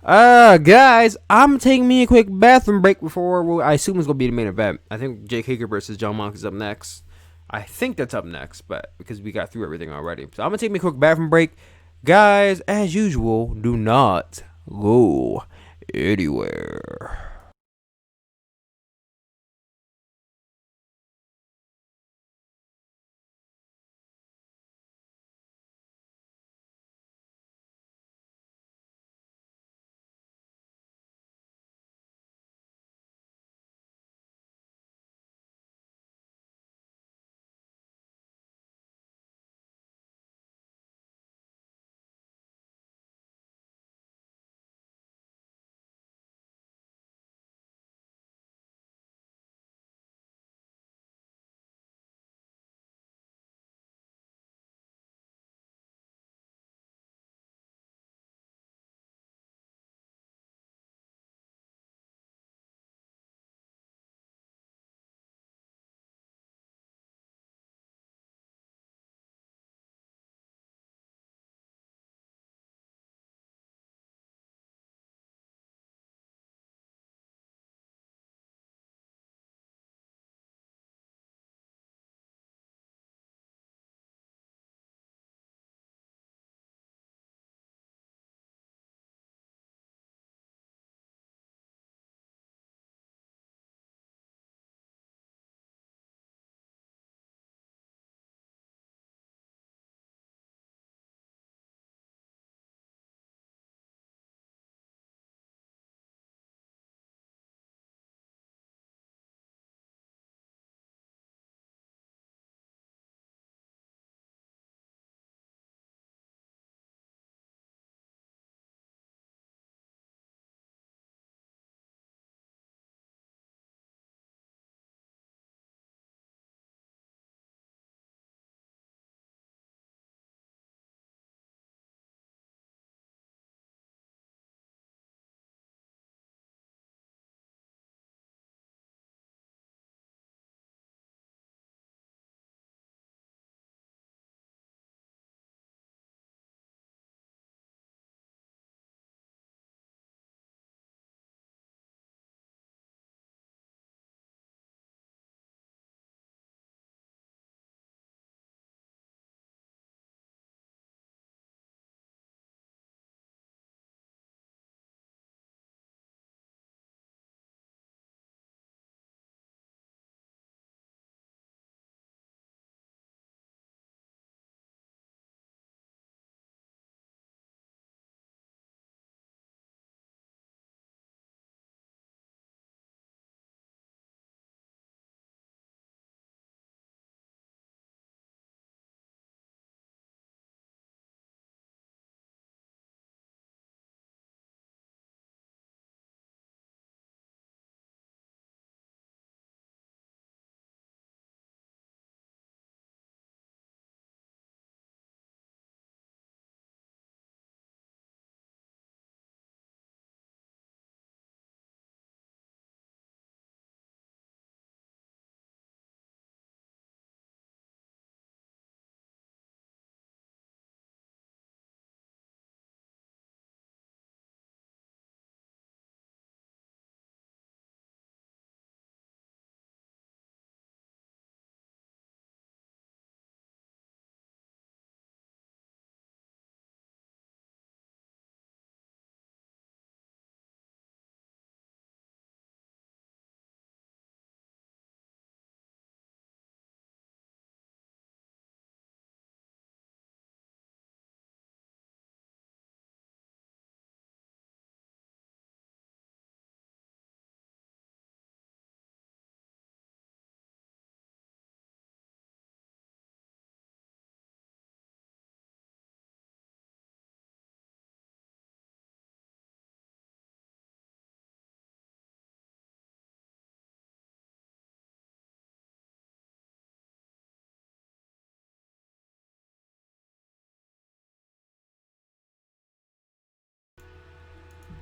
Guys, I'm taking me a quick bathroom break before I assume it's going to be the main event. I think Jake Hager versus Jon Moxley is up next. I think that's up next, but because we got through everything already. So I'm going to take me a quick bathroom break. Guys, as usual, do not go anywhere.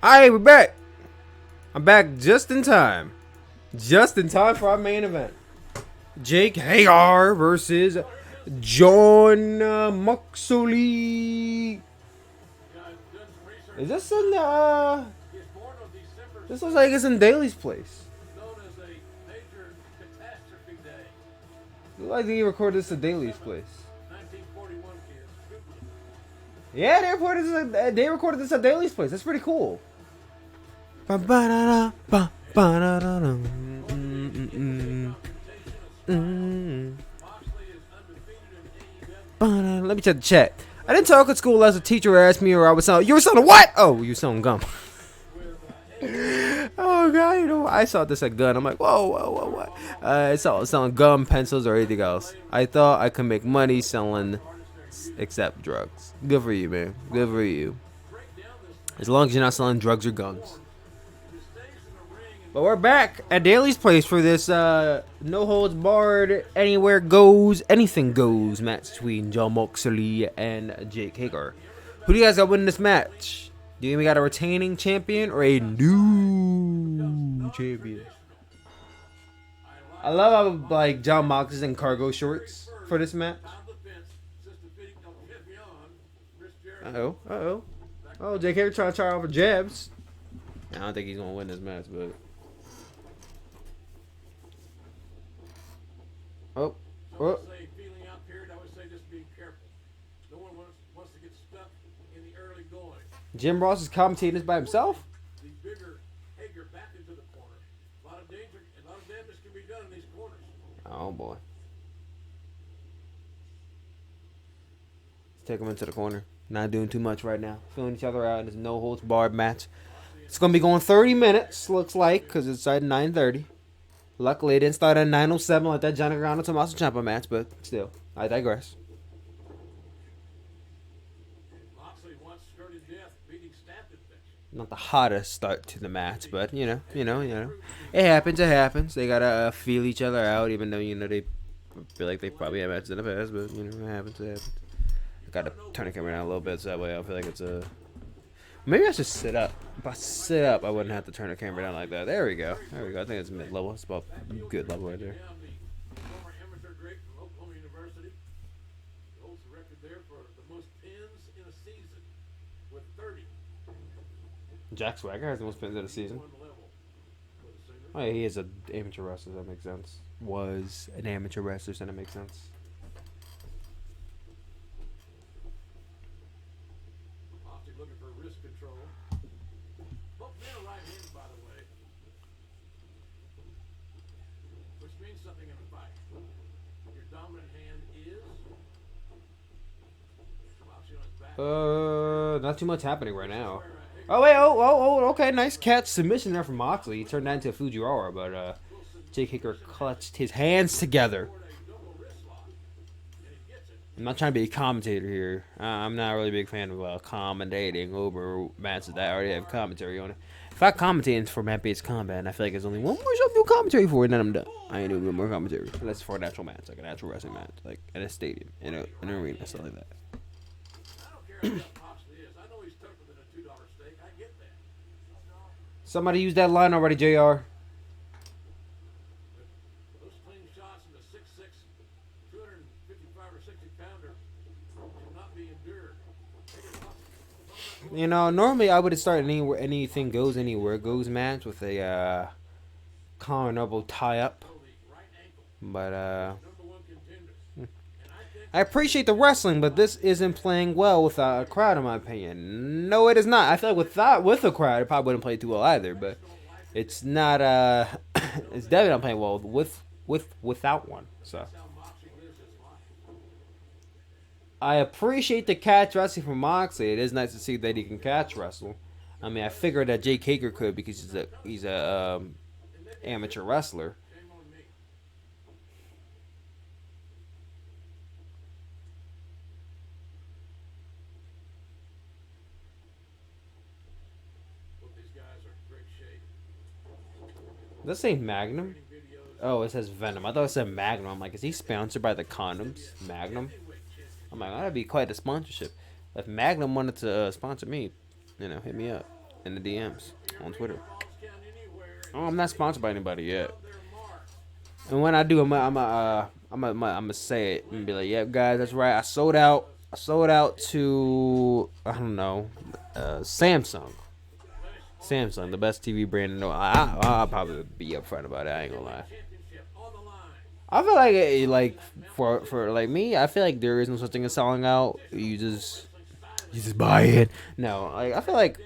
Alright, we're back. I'm back just in time. Just in time for our main event. Jake Hager versus Jon Moxley. Is this in this looks like it's in Daly's place. Looks like they recorded this at Daly's place. Yeah, they recorded this at Daly's place. That's pretty cool. Let me check the chat. I didn't talk at school as a teacher asked me, or I was selling. You were selling what? Oh, you were selling gum. Oh god, you know, I saw this at gun. I'm like, whoa, what? I saw selling gum, pencils, or anything else. I thought I could make money selling, except drugs. Good for you, man. Good for you. As long as you're not selling drugs or guns. But we're back at Daly's place for this no holds barred, anywhere goes, anything goes match between Jon Moxley and Jake Hager. Who do you guys got winning this match? Do you even got a retaining champion or a new champion? I love how like Jon Moxley's in cargo shorts for this match. Oh, Jake Hager trying to try out for jabs. I don't think he's gonna win this match, but. Oh. Feeling out period, I would say just be careful. No one wants to get stuck in the early going. Jim Ross is commentating this by himself? The bigger Hager back into the corner. A lot of danger, a lot of damage can be done in these corners. Oh boy. Let's take him into the corner. Not doing too much right now. Feeling each other out in this no holds barred match. It's gonna be going 30 minutes, looks like, because it's at 9:30. Luckily, it didn't start at 9:07 like that Johnny Gargano Tommaso Ciampa match, but still, I digress. Moxley once skirted death, beating staph infection. Not the hottest start to the match, but you know, it happens. They gotta feel each other out, even though they feel like they probably had matches in the past, but it happens. I gotta turn the camera down a little bit so that way I don't feel like it's a. Maybe I should sit up. If I sit up, I wouldn't have to turn the camera down like that. There we go. I think it's mid-level. It's about good level right there. Former amateur great from Oklahoma University. He holds the record there for the most pins in a season with 30. Jack Swagger has the most pins in the season. Oh, yeah, he is an amateur wrestler. So that makes sense. Was an amateur wrestler, so that makes sense. Looking for wrist control. Both men are right-handed, by the way, which means something in a fight. Your dominant hand is. Not too much happening right now. Oh wait, okay, nice catch submission there from Moxley. He turned that into a Fujiwara, but Jake Hager clutched his hands together. I'm not trying to be a commentator here. I'm not really a big fan of commentating over matches that I already have commentary on it. If I commentate for mat-based combat, and I feel like there's only one more show to do commentary for, and then I'm done. I ain't doing more commentary. Unless for an actual match, like an actual wrestling match, like at a stadium, in an arena, stuff like that. I don't care how Moxley is. I know he's tougher than a $2 steak. I get that. Somebody used that line already, JR. Those clean shots in the 6'6", 255 or 60 pounder cannot be endured. Normally I would start anything goes anywhere goes match with a collar and elbow tie up, but I appreciate the wrestling, but this isn't playing well without a crowd, in my opinion. No, it is not. I feel like with a crowd, it probably wouldn't play too well either. But it's not. It's definitely not playing well without one. So I appreciate the catch wrestling from Moxley. It is nice to see that he can catch wrestle. I mean, I figured that Jake Hager could because he's a amateur wrestler. Does that say Magnum? Oh, it says Venom. I thought it said Magnum. I'm like, is he sponsored by the condoms? Magnum? I'm like, that'd be quite a sponsorship. If Magnum wanted to sponsor me, hit me up. in the DMs on Twitter. Oh, I'm not sponsored by anybody yet. And when I do, I'm gonna say it and be like, "Yeah, guys, that's right. I sold out. To I don't know, Samsung. Samsung, the best TV brand. No, I'll probably be upfront about it. I ain't gonna lie. I feel like for like me, I feel like there is no such thing as selling out. You just buy it. No, like I feel like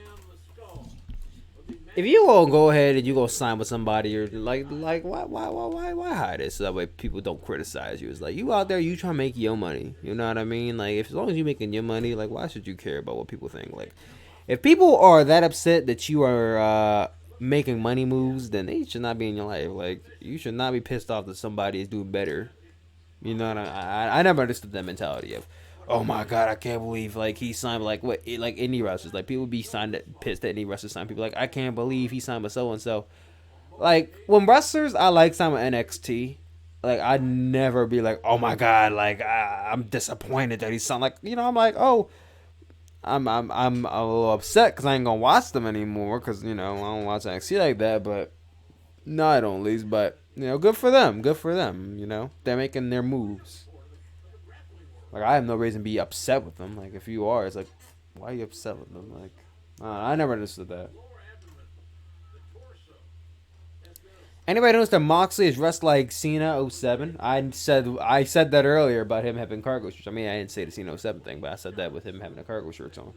if you gonna go ahead and you gonna sign with somebody, you're like why hide it so that way people don't criticize you? It's like you out there, you trying to make your money. You know what I mean? Like as long as you making your money, like why should you care about what people think? Like if people are that upset that you are making money moves, then they should not be in your life. Like you should not be pissed off that somebody is doing better. You know what I never understood that mentality of, oh my god, I can't believe like he signed like indie wrestlers. Like people be pissed that indie wrestlers sign people like I can't believe he signed with so and so. Like when wrestlers I like sign with NXT, like I'd never be like, oh my god, like I'm disappointed that he signed. Like I'm like, oh, I'm a little upset because I ain't gonna watch them anymore because I don't watch NXT like that. But no, I don't least. But good for them. They're making their moves. Like I have no reason to be upset with them. Like if you are, it's like, why are you upset with them? Like I never understood that. Anybody knows that Moxley is dressed like Cena 07? I said that earlier about him having cargo shirts. I mean, I didn't say the Cena 07 thing, but I said that with him having the cargo shirts on.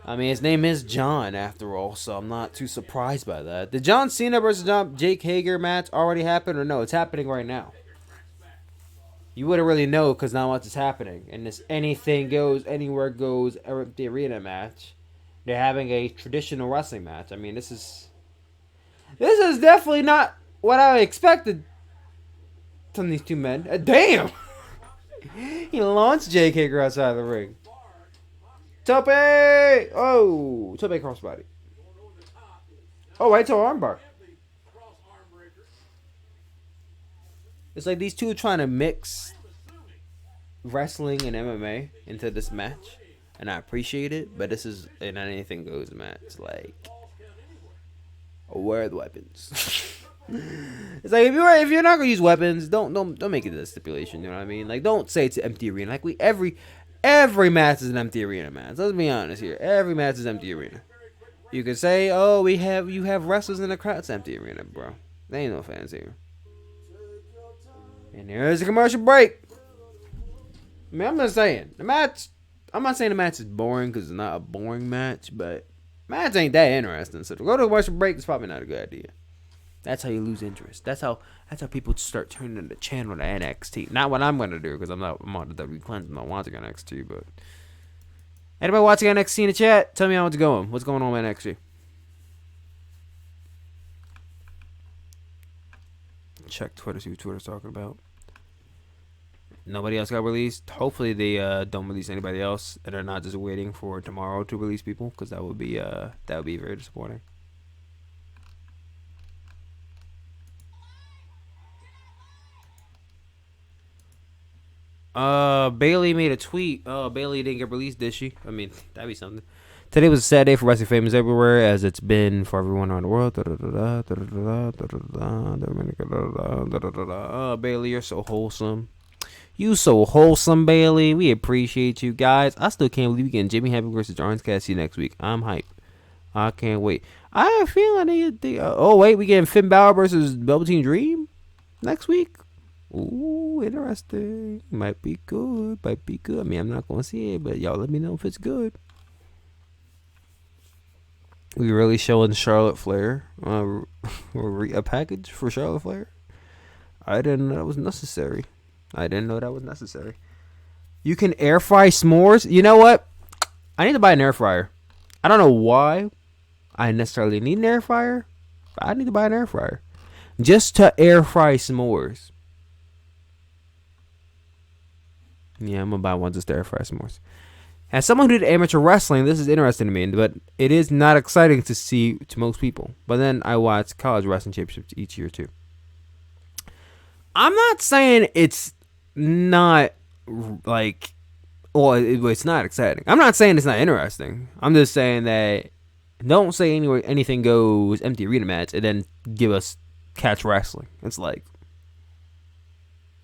I mean, his name is John after all, so I'm not too surprised by that. Did John Cena versus Jake Hager match already happen or no? It's happening right now. You wouldn't really know because not much is happening. And this anything goes, anywhere goes, the arena match. They're having a traditional wrestling match. I mean, this is definitely not what I expected from these two men. Damn! He launched Jake Hager outside of the ring. Tope! Oh! Tope crossbody. Oh, right to armbar. It's like these two are trying to mix wrestling and MMA into this match. And I appreciate it, but this is an anything goes match. Like, where are the weapons? It's like if you're not gonna use weapons, don't make it a stipulation. You know what I mean? Like, don't say it's an empty arena. Like every match is an empty arena match. Let's be honest here. Every match is empty arena. You can say, oh, you have wrestlers in the crowd. It's empty arena, bro. There ain't no fans here. And there's a commercial break. I mean, I'm just saying the match. I'm not saying the match is boring because it's not a boring match, but match ain't that interesting. So to go to a commercial break is probably not a good idea. That's how you lose interest. That's how people start turning the channel to NXT. Not what I'm gonna do because I'm on the WWE cleanse. I'm not watching NXT. But anybody watching NXT in the chat, tell me how it's going. What's going on with NXT? Check Twitter, see what Twitter's talking about. Nobody else got released. Hopefully they don't release anybody else, and they're not just waiting for tomorrow to release people, because that would be very disappointing. Bailey made a tweet. Oh, Bailey didn't get released, did she? I mean, that'd be something. Today was a sad day for wrestling famous everywhere, as it's been for everyone around the world. Oh, Bailey, you're so wholesome. You so wholesome, Bailey. We appreciate you guys. I still can't believe we getting Jimmy Happy versus Orange Cassidy next week. I'm hyped. I can't wait. I have a feeling oh wait, we getting Finn Balor versus Velveteen Dream next week. Ooh, interesting. Might be good. I mean, I'm not gonna see it, but y'all let me know if it's good. We really showing Charlotte Flair a package for Charlotte Flair. I didn't know that was necessary. You can air fry s'mores. You know what? I need to buy an air fryer. I don't know why I necessarily need an air fryer, but I need to buy an air fryer just to air fry s'mores. Yeah, I'm gonna buy one just to air fry s'mores. As someone who did amateur wrestling, this is interesting to me, but it is not exciting to see to most people. But then I watch college wrestling championships each year too. I'm not saying it's not like Well, it's not exciting. I'm not saying it's not interesting. I'm just saying that don't say anything goes empty arena match and then give us catch wrestling. It's like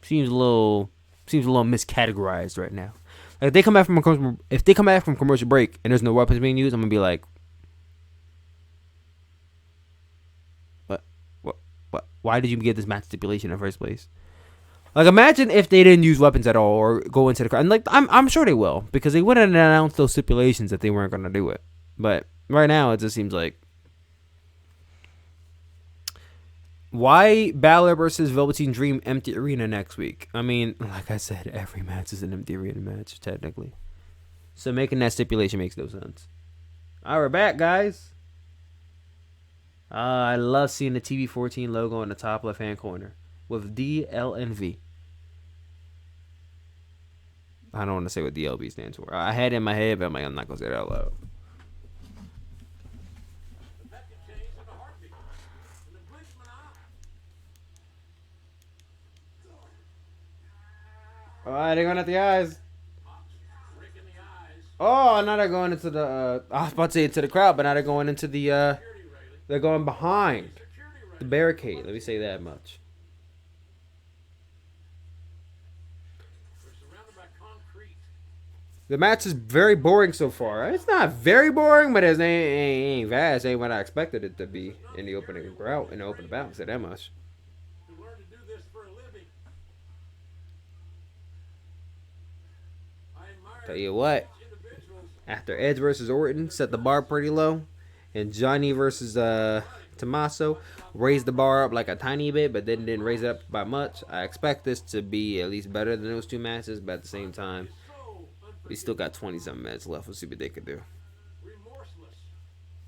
seems a little miscategorized right now. Like if they come back from commercial break and there's no weapons being used, I'm gonna be like, what? Why did you get this match stipulation in the first place? Like imagine if they didn't use weapons at all or go into the crowd. And like I'm sure they will because they wouldn't announce those stipulations that they weren't gonna do it. But right now it just seems like. Why Balor versus Velveteen Dream empty arena next week? I mean, like I said, every match is an empty arena match, technically. So making that stipulation makes no sense. Alright, we're back, guys. I love seeing the TV14 logo in the top left-hand corner with D, L, and V. I don't want to say what DLB stands for. I had it in my head, but I'm not going to say that out loud. Alright, they're going at the eyes. Oh, now they're going into the, I was about to say into the crowd, but now they're going into the, they're going behind the barricade. Let me say that much. The match is very boring so far. It's not very boring, but it ain't vast. Ain't what I expected it to be in the opening route, in the opening bout. Say that much. Tell you what, after Edge versus Orton set the bar pretty low, and Johnny versus Tommaso raised the bar up like a tiny bit, but then didn't raise it up by much. I expect this to be at least better than those two matches, but at the same time, we still got 20-something minutes left. We'll see what they could do.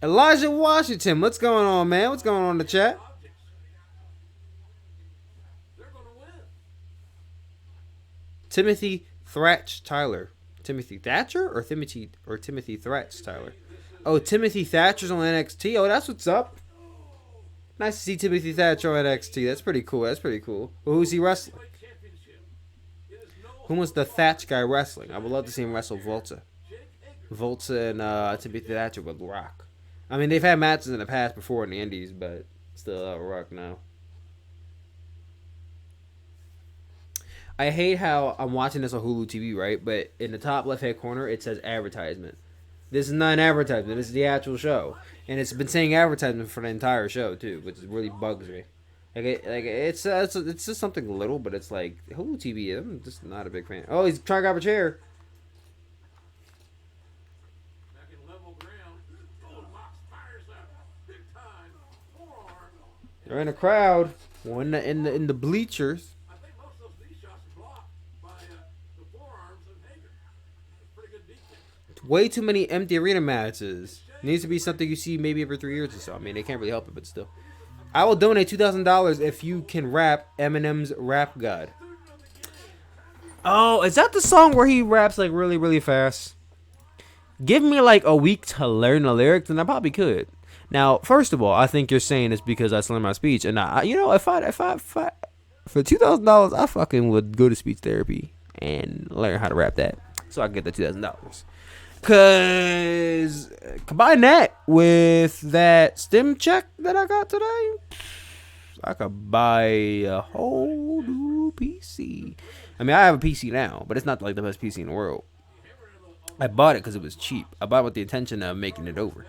Elijah Washington, what's going on, man? What's going on in the chat? Timothy Thatch Tyler. Timothy Thatcher or Timothy Thatch Tyler? Oh, Timothy Thatcher's on NXT. Oh, that's what's up. Nice to see Timothy Thatcher on NXT. That's pretty cool. Well, who's he wrestling? Who was the Thatch guy wrestling? I would love to see him wrestle Volta and Timothy Thatcher with Rock. I mean, they've had matches in the past before in the Indies, but still Rock now. I hate how I'm watching this on Hulu TV, right? But in the top left-hand corner, it says advertisement. This is not an advertisement. This is the actual show. And it's been saying advertisement for the entire show, too, which really bugs me. It's just something little, but it's like, Hulu TV, I'm just not a big fan. Oh, he's trying to grab a chair. They're in a crowd. One in the bleachers. Way too many empty arena matches. Needs to be something you see maybe every 3 years or so. I mean, they can't really help it, but still. I will donate $2,000 if you can rap Eminem's Rap God. Oh, is that the song where he raps like really, really fast? Give me like a week to learn the lyrics, and I probably could. Now, first of all, I think you're saying this because I slurred my speech, and if I for $2,000, I fucking would go to speech therapy and learn how to rap that, so I can get the $2,000. Cause combine that with that stim check that I got today, I could buy a whole new PC. I mean, I have a PC now, but it's not like the best PC in the world. I bought it because it was cheap. I bought it with the intention of making it over.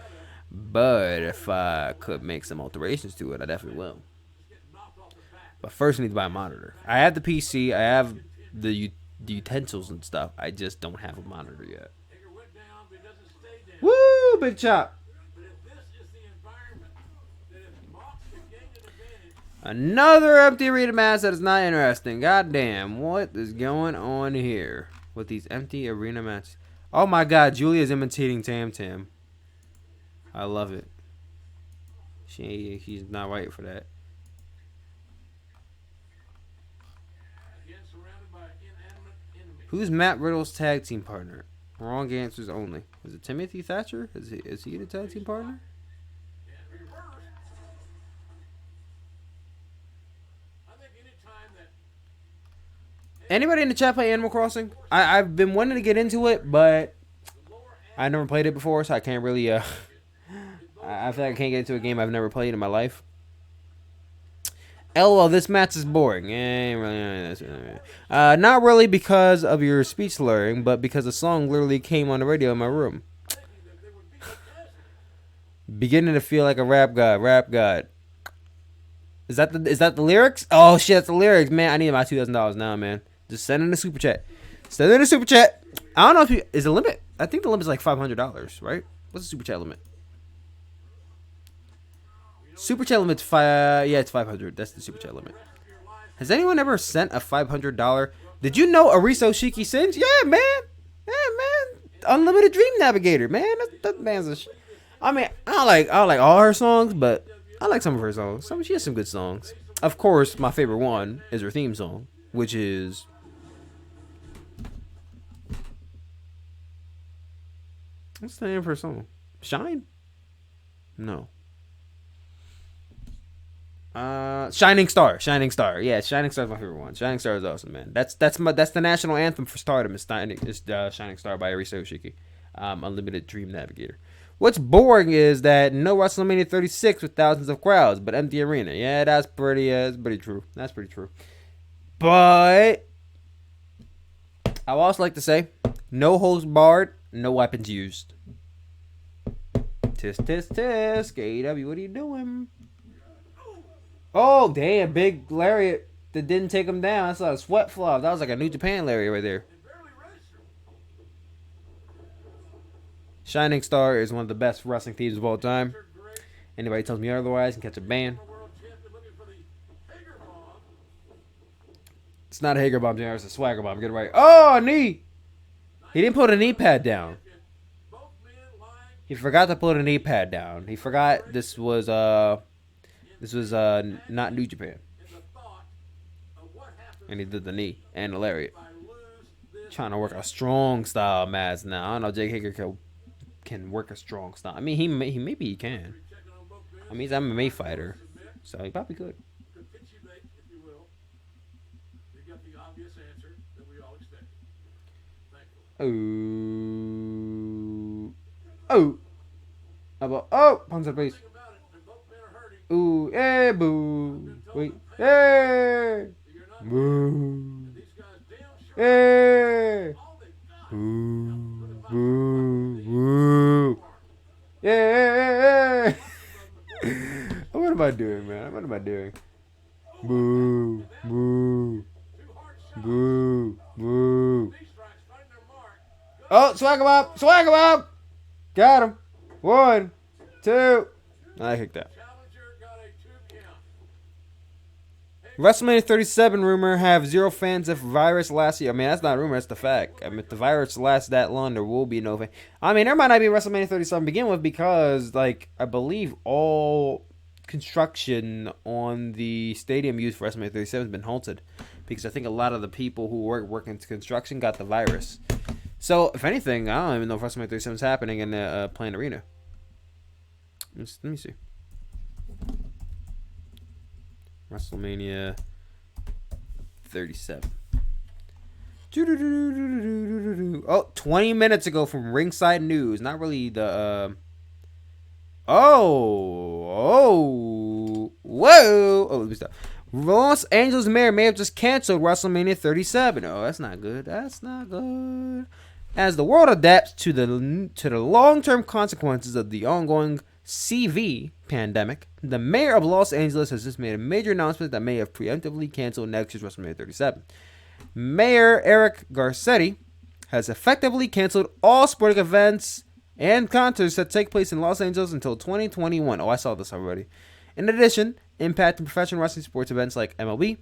But if I could make some alterations to it, I definitely will. But first, I need to buy a monitor. I have the PC. I have the utensils and stuff. I just don't have a monitor yet. Woo, big chop. Another empty arena match that is not interesting. God damn, what is going on here with these empty arena matches? Oh my god, Julia's imitating Tam Tam. I love it. She's not right for that. Who's Matt Riddle's tag team partner? Wrong answers only. Is it Timothy Thatcher? Is he the tag team partner? Anybody in the chat play Animal Crossing? I've been wanting to get into it, but I never played it before, so I can't really. I feel like I can't get into a game I've never played in my life. LOL, this match is boring. Not really because of your speech slurring, but because the song literally came on the radio in my room. Beginning to feel like a rap god. Is that the lyrics? Oh shit, that's the lyrics, man. I need my $2,000 now, man. Just send in the super chat. Send in the super chat. I don't know if is the limit. I think the limit is like $500, right? What's the super chat limit? Super chat limit's five. Yeah, it's 500. That's the super chat limit. Has anyone ever sent a $500? Did you know Ariso Shiki sends? Yeah, man. Yeah, man. Unlimited Dream Navigator, man. That man's a. I mean, I don't like all her songs, but I like some of her songs. She has some good songs. Of course, my favorite one is her theme song, which is. What's the name of her song? Shine? No. Shining Star. Yeah, Shining Star is my favorite one. Shining Star is awesome, man. That's the national anthem for Stardom. It's Shining Star by Arisa Hoshiki. Unlimited Dream Navigator. What's boring is that no WrestleMania 36 with thousands of crowds, but empty arena. Yeah, that's pretty true. That's pretty true. But I would also like to say, no holds barred, no weapons used. Tisk. AEW, what are you doing? Oh, damn, big lariat that didn't take him down. That's a sweat flop. That was like a New Japan lariat right there. Shining Star is one of the best wrestling themes of all time. Anybody tells me otherwise can catch a ban. It's not a Hager bomb, it's a swagger bomb. Get it right. Oh, a knee. He didn't put a knee pad down. He forgot to put a knee pad down. He forgot this was not New Japan. And he did the knee and the lariat. Trying to work a strong style match now. I don't know if Jake Hager can work a strong style. I mean, maybe he can. I mean, he's an MMA fighter, so he probably could. Punch the face. Ooh, hey, boo. Wait, hey, boo. Hey, boo. Yeah. What am I doing, man? What am I doing? Boo. Oh, swag him up. Got him. 1, 2. I kicked that. WrestleMania 37 rumor have 0 fans if virus lasts. I mean, that's not a rumor, that's the fact. I mean, if the virus lasts that long, there will be no fan. I mean, there might not be WrestleMania 37 to begin with because, like, I believe all construction on the stadium used for WrestleMania 37 has been halted because I think a lot of the people who work in construction got the virus. So, if anything, I don't even know if WrestleMania 37 is happening in the Plain Arena. Let me see. WrestleMania 37. Oh, 20 minutes ago from Ringside News. Not really the... Whoa. Oh, let me stop. Los Angeles mayor may have just canceled WrestleMania 37. Oh, that's not good. As the world adapts to the long-term consequences of the ongoing CV pandemic, the mayor of Los Angeles has just made a major announcement that may have preemptively canceled next year's WrestleMania 37. Mayor Eric Garcetti has effectively canceled all sporting events and concerts that take place in Los Angeles until 2021. Oh, I saw this already. In addition, impacting professional wrestling sports events like MLB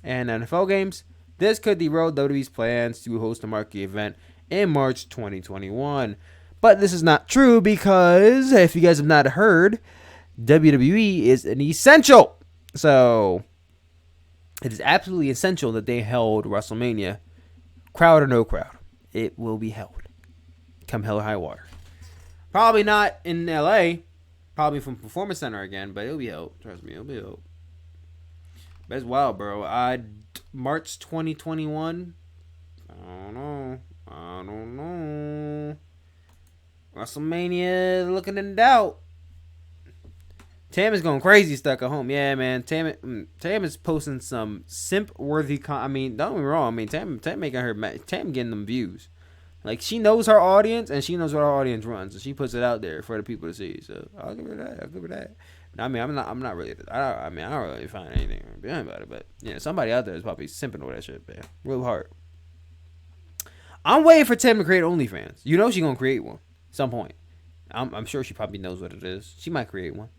and NFL games, this could derail WWE's plans to host a marquee event in March 2021. But this is not true because, if you guys have not heard, WWE is an essential. So, it is absolutely essential that they held WrestleMania, crowd or no crowd. It will be held. Come hell or high water. Probably not in LA. Probably from Performance Center again, but it'll be held. Trust me, it'll be held. But it's wild, bro. March 2021. I don't know. WrestleMania looking in doubt. Tam is going crazy stuck at home. Yeah, man. Tam is posting some simp-worthy I mean, don't get me wrong. I mean, Tam making her... Tam getting them views. Like, she knows her audience, and she knows what our audience runs. And she puts it out there for the people to see. So, I'll give her that. I mean, I'm not really... I don't really find anything behind about it. But, yeah, somebody out there is probably simping over that shit, man. Real hard. I'm waiting for Tam to create OnlyFans. You know she's going to create one. At some point. I'm sure she probably knows what it is. She might create one.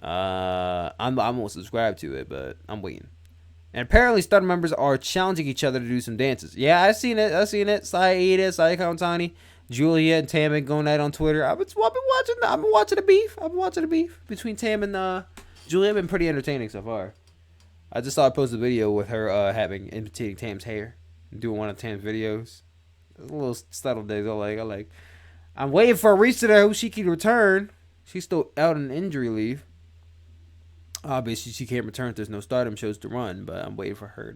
I won't subscribe to it, but I'm waiting. And apparently, Star members are challenging each other to do some dances. Yeah, I've seen it. Sai Tani, Julia, and Tam been going at it on Twitter. I've been watching the beef between Tam and Julia. Been pretty entertaining so far. I just saw her post a video with her imitating Tam's hair, doing one of Tam's videos. A little subtle days. I'm waiting for Arisa to who she can return. She's still out on injury leave. Obviously, she can't return if there's no Stardom shows to run, but I'm waiting for her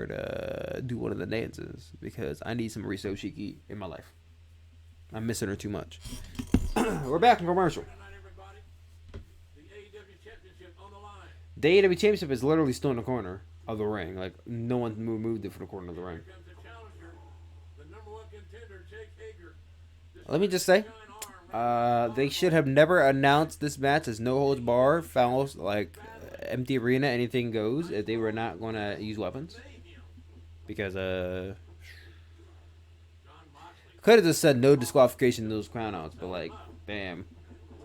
to do one of the dances because I need some Arisa Oshiki in my life. I'm missing her too much. We're back in commercial. The AEW Championship is literally still in the corner of the ring. Like, no one moved it from the corner of the ring. Let me just say, they should have never announced this match as no holds bar, fouls, like empty arena, anything goes. If they were not going to use weapons, because could have just said no disqualification, those crown outs. But like, damn,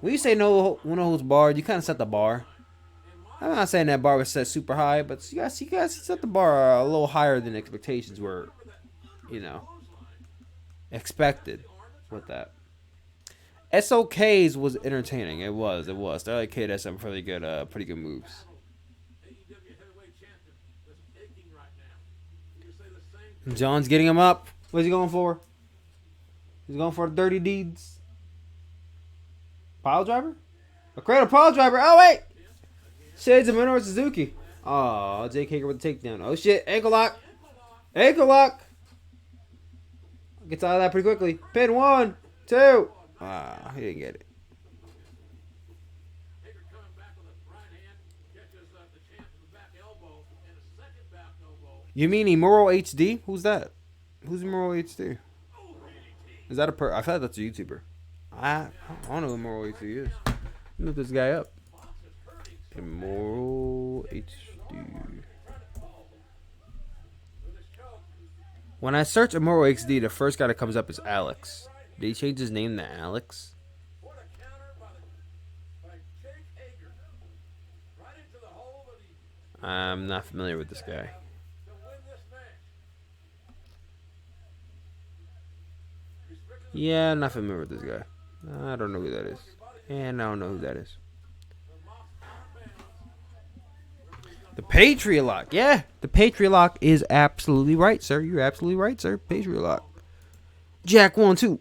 when you say no holds bar, you kind of set the bar. I'm not saying that bar was set super high, but you guys set the bar a little higher than expectations were, expected with that. SOK's was entertaining. It was. They're like, kid has some pretty good moves. John's getting him up. What's he going for? He's going for the dirty deeds. Pile driver? A cradle pile driver. Oh, wait. Shades of Minoru Suzuki. Oh, Jake Hager with the takedown. Oh, shit. Ankle lock. Gets out of that pretty quickly. Pin 1, 2. He didn't get it. You mean Immoral HD? Who's that? Who's Immoral HD? Is that a I thought that's a YouTuber. I don't know who Immoral HD is. Look this guy up. Immoral HD. When I search Immoral HD, the first guy that comes up is Alex. Did he change his name to Alex? I'm not familiar with this guy. Yeah, I'm not familiar with this guy. I don't know who that is. And I don't know who that is. The Patriot Lock. Yeah, the Patriot Lock is absolutely right, sir. You're absolutely right, sir. Patriot Lock. Jack 1, 2.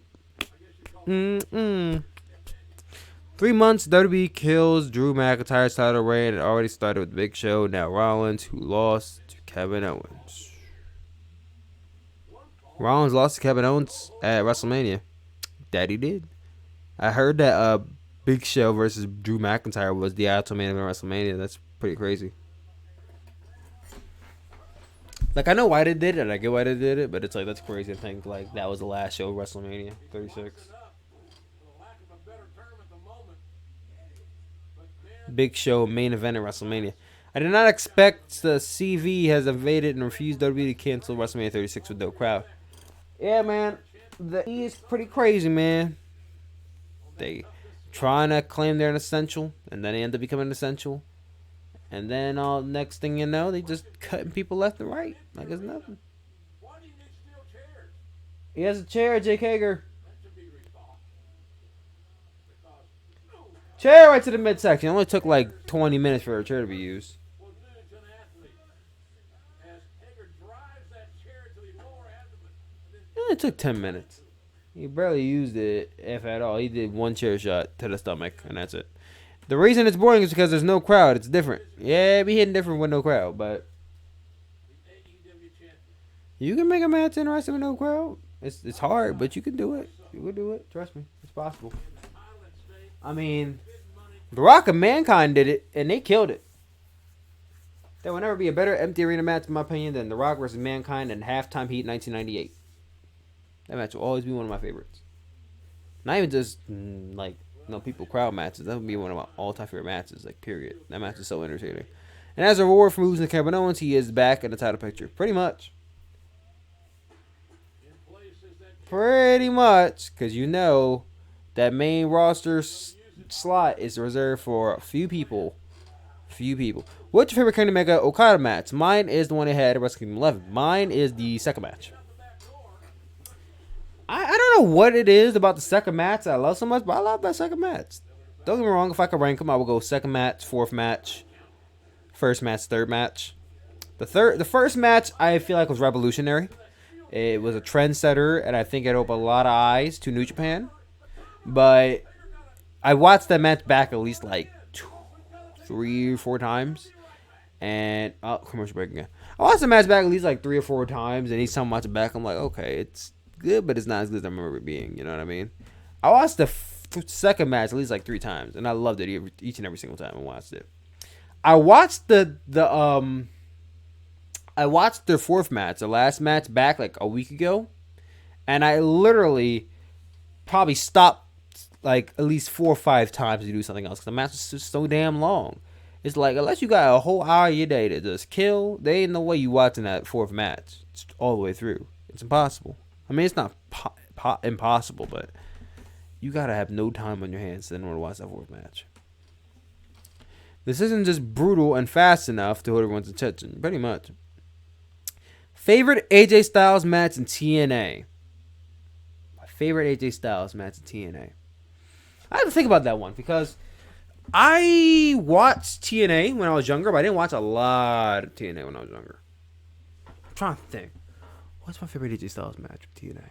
3 months, WWE kills Drew McIntyre's title reign. It already started with the Big Show. Now Rollins, who lost to Kevin Owens. Rollins lost to Kevin Owens at WrestleMania. That he did. I heard that Big Show versus Drew McIntyre was the actual main event of WrestleMania. That's pretty crazy. Like, I know why they did it, and I get why they did it, but it's like, that's crazy to think, like, that was the last show of WrestleMania 36. Big Show main event at WrestleMania. I did not expect the CV has invaded and refused WWE to cancel WrestleMania 36 with no crowd. Yeah, man. The E is pretty crazy, man. They trying to claim they're an essential, and then they end up becoming an essential. And then next thing you know, they just cutting people left and right. Like it's nothing. He has a chair, Jake Hager. Chair right to the midsection. It only took like 20 minutes for a chair to be used. It took 10 minutes. He barely used it, if at all. He did one chair shot to the stomach, and that's it. The reason it's boring is because there's no crowd. It's different. Yeah, it'd be hitting different with no crowd, but you can make a match interesting with no crowd. It's hard, but you can do it. You can do it. Trust me, it's possible. I mean, The Rock and Mankind did it, and they killed it. There will never be a better empty arena match, in my opinion, than The Rock versus Mankind and Halftime Heat 1998. That match will always be one of my favorites. Not even just people crowd matches. That would be one of my all-time favorite matches. Period. That match is so entertaining. And as a reward for losing to Kevin Owens, he is back in the title picture. Pretty much. Pretty much, because that main roster slot is reserved for a few people. What's your favorite Kenny Omega Okada match? Mine is the one they had at Wrestle Kingdom 11. Mine is the second match. I don't know what it is about the second match I love so much, but I love that second match. Don't get me wrong, if I could rank them, I would go second match, fourth match, first match, third match. The first match I feel like was revolutionary. It was a trendsetter, and I think it opened a lot of eyes to New Japan. But I watched that match back at least 3 or 4 times. And, commercial break again. I watched the match back at least 3 or 4 times, and each time I watch it back, I'm like, okay, it's good, but it's not as good as I remember it being. You know what I mean? I watched the second match at least 3 times, and I loved it each and every single time I watched it. I watched I watched their fourth match, the last match back a week ago, and I literally probably stopped at least 4 or 5 times to do something else because the match was just so damn long. It's unless you got a whole hour of your day to just kill, there ain't no way you watching that fourth match all the way through. It's impossible. I mean, it's not impossible, but you gotta have no time on your hands in order to watch that fourth match. This isn't just brutal and fast enough to hold everyone's attention. Pretty much. Favorite AJ Styles match in TNA. My favorite AJ Styles match in TNA. I have to think about that one because I watched TNA when I was younger, but I didn't watch a lot of TNA when I was younger. I'm trying to think. What's my favorite AJ Styles match with TNA?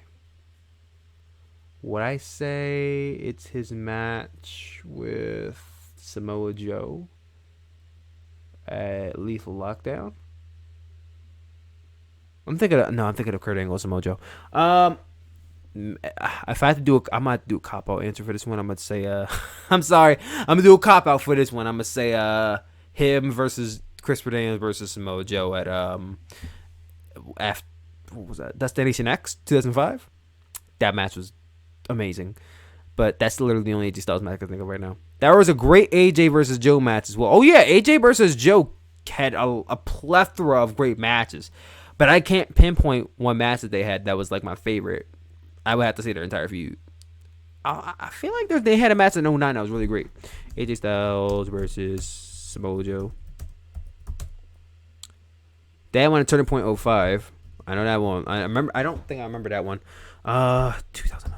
Would I say it's his match with Samoa Joe at Lethal Lockdown? I'm thinking of Kurt Angle and Samoa Joe. If I have to do I might do a cop-out answer for this one. I'm going to say, I'm sorry. I'm going to do a cop-out for this one. I'm going to say him versus Chris Daniels versus Samoa Joe at, what was that? Destination X, 2005. That match was amazing. But that's literally the only AJ Styles match I can think of right now. There was a great AJ versus Joe match as well. Oh, yeah. AJ versus Joe had a plethora of great matches. But I can't pinpoint one match that they had that was my favorite. I would have to say their entire feud. I feel like they had a match in 09 that was really great. AJ Styles versus Samoa Joe. They had one at Turning Point 05. I know that one. I remember. I don't think I remember that one. 2009.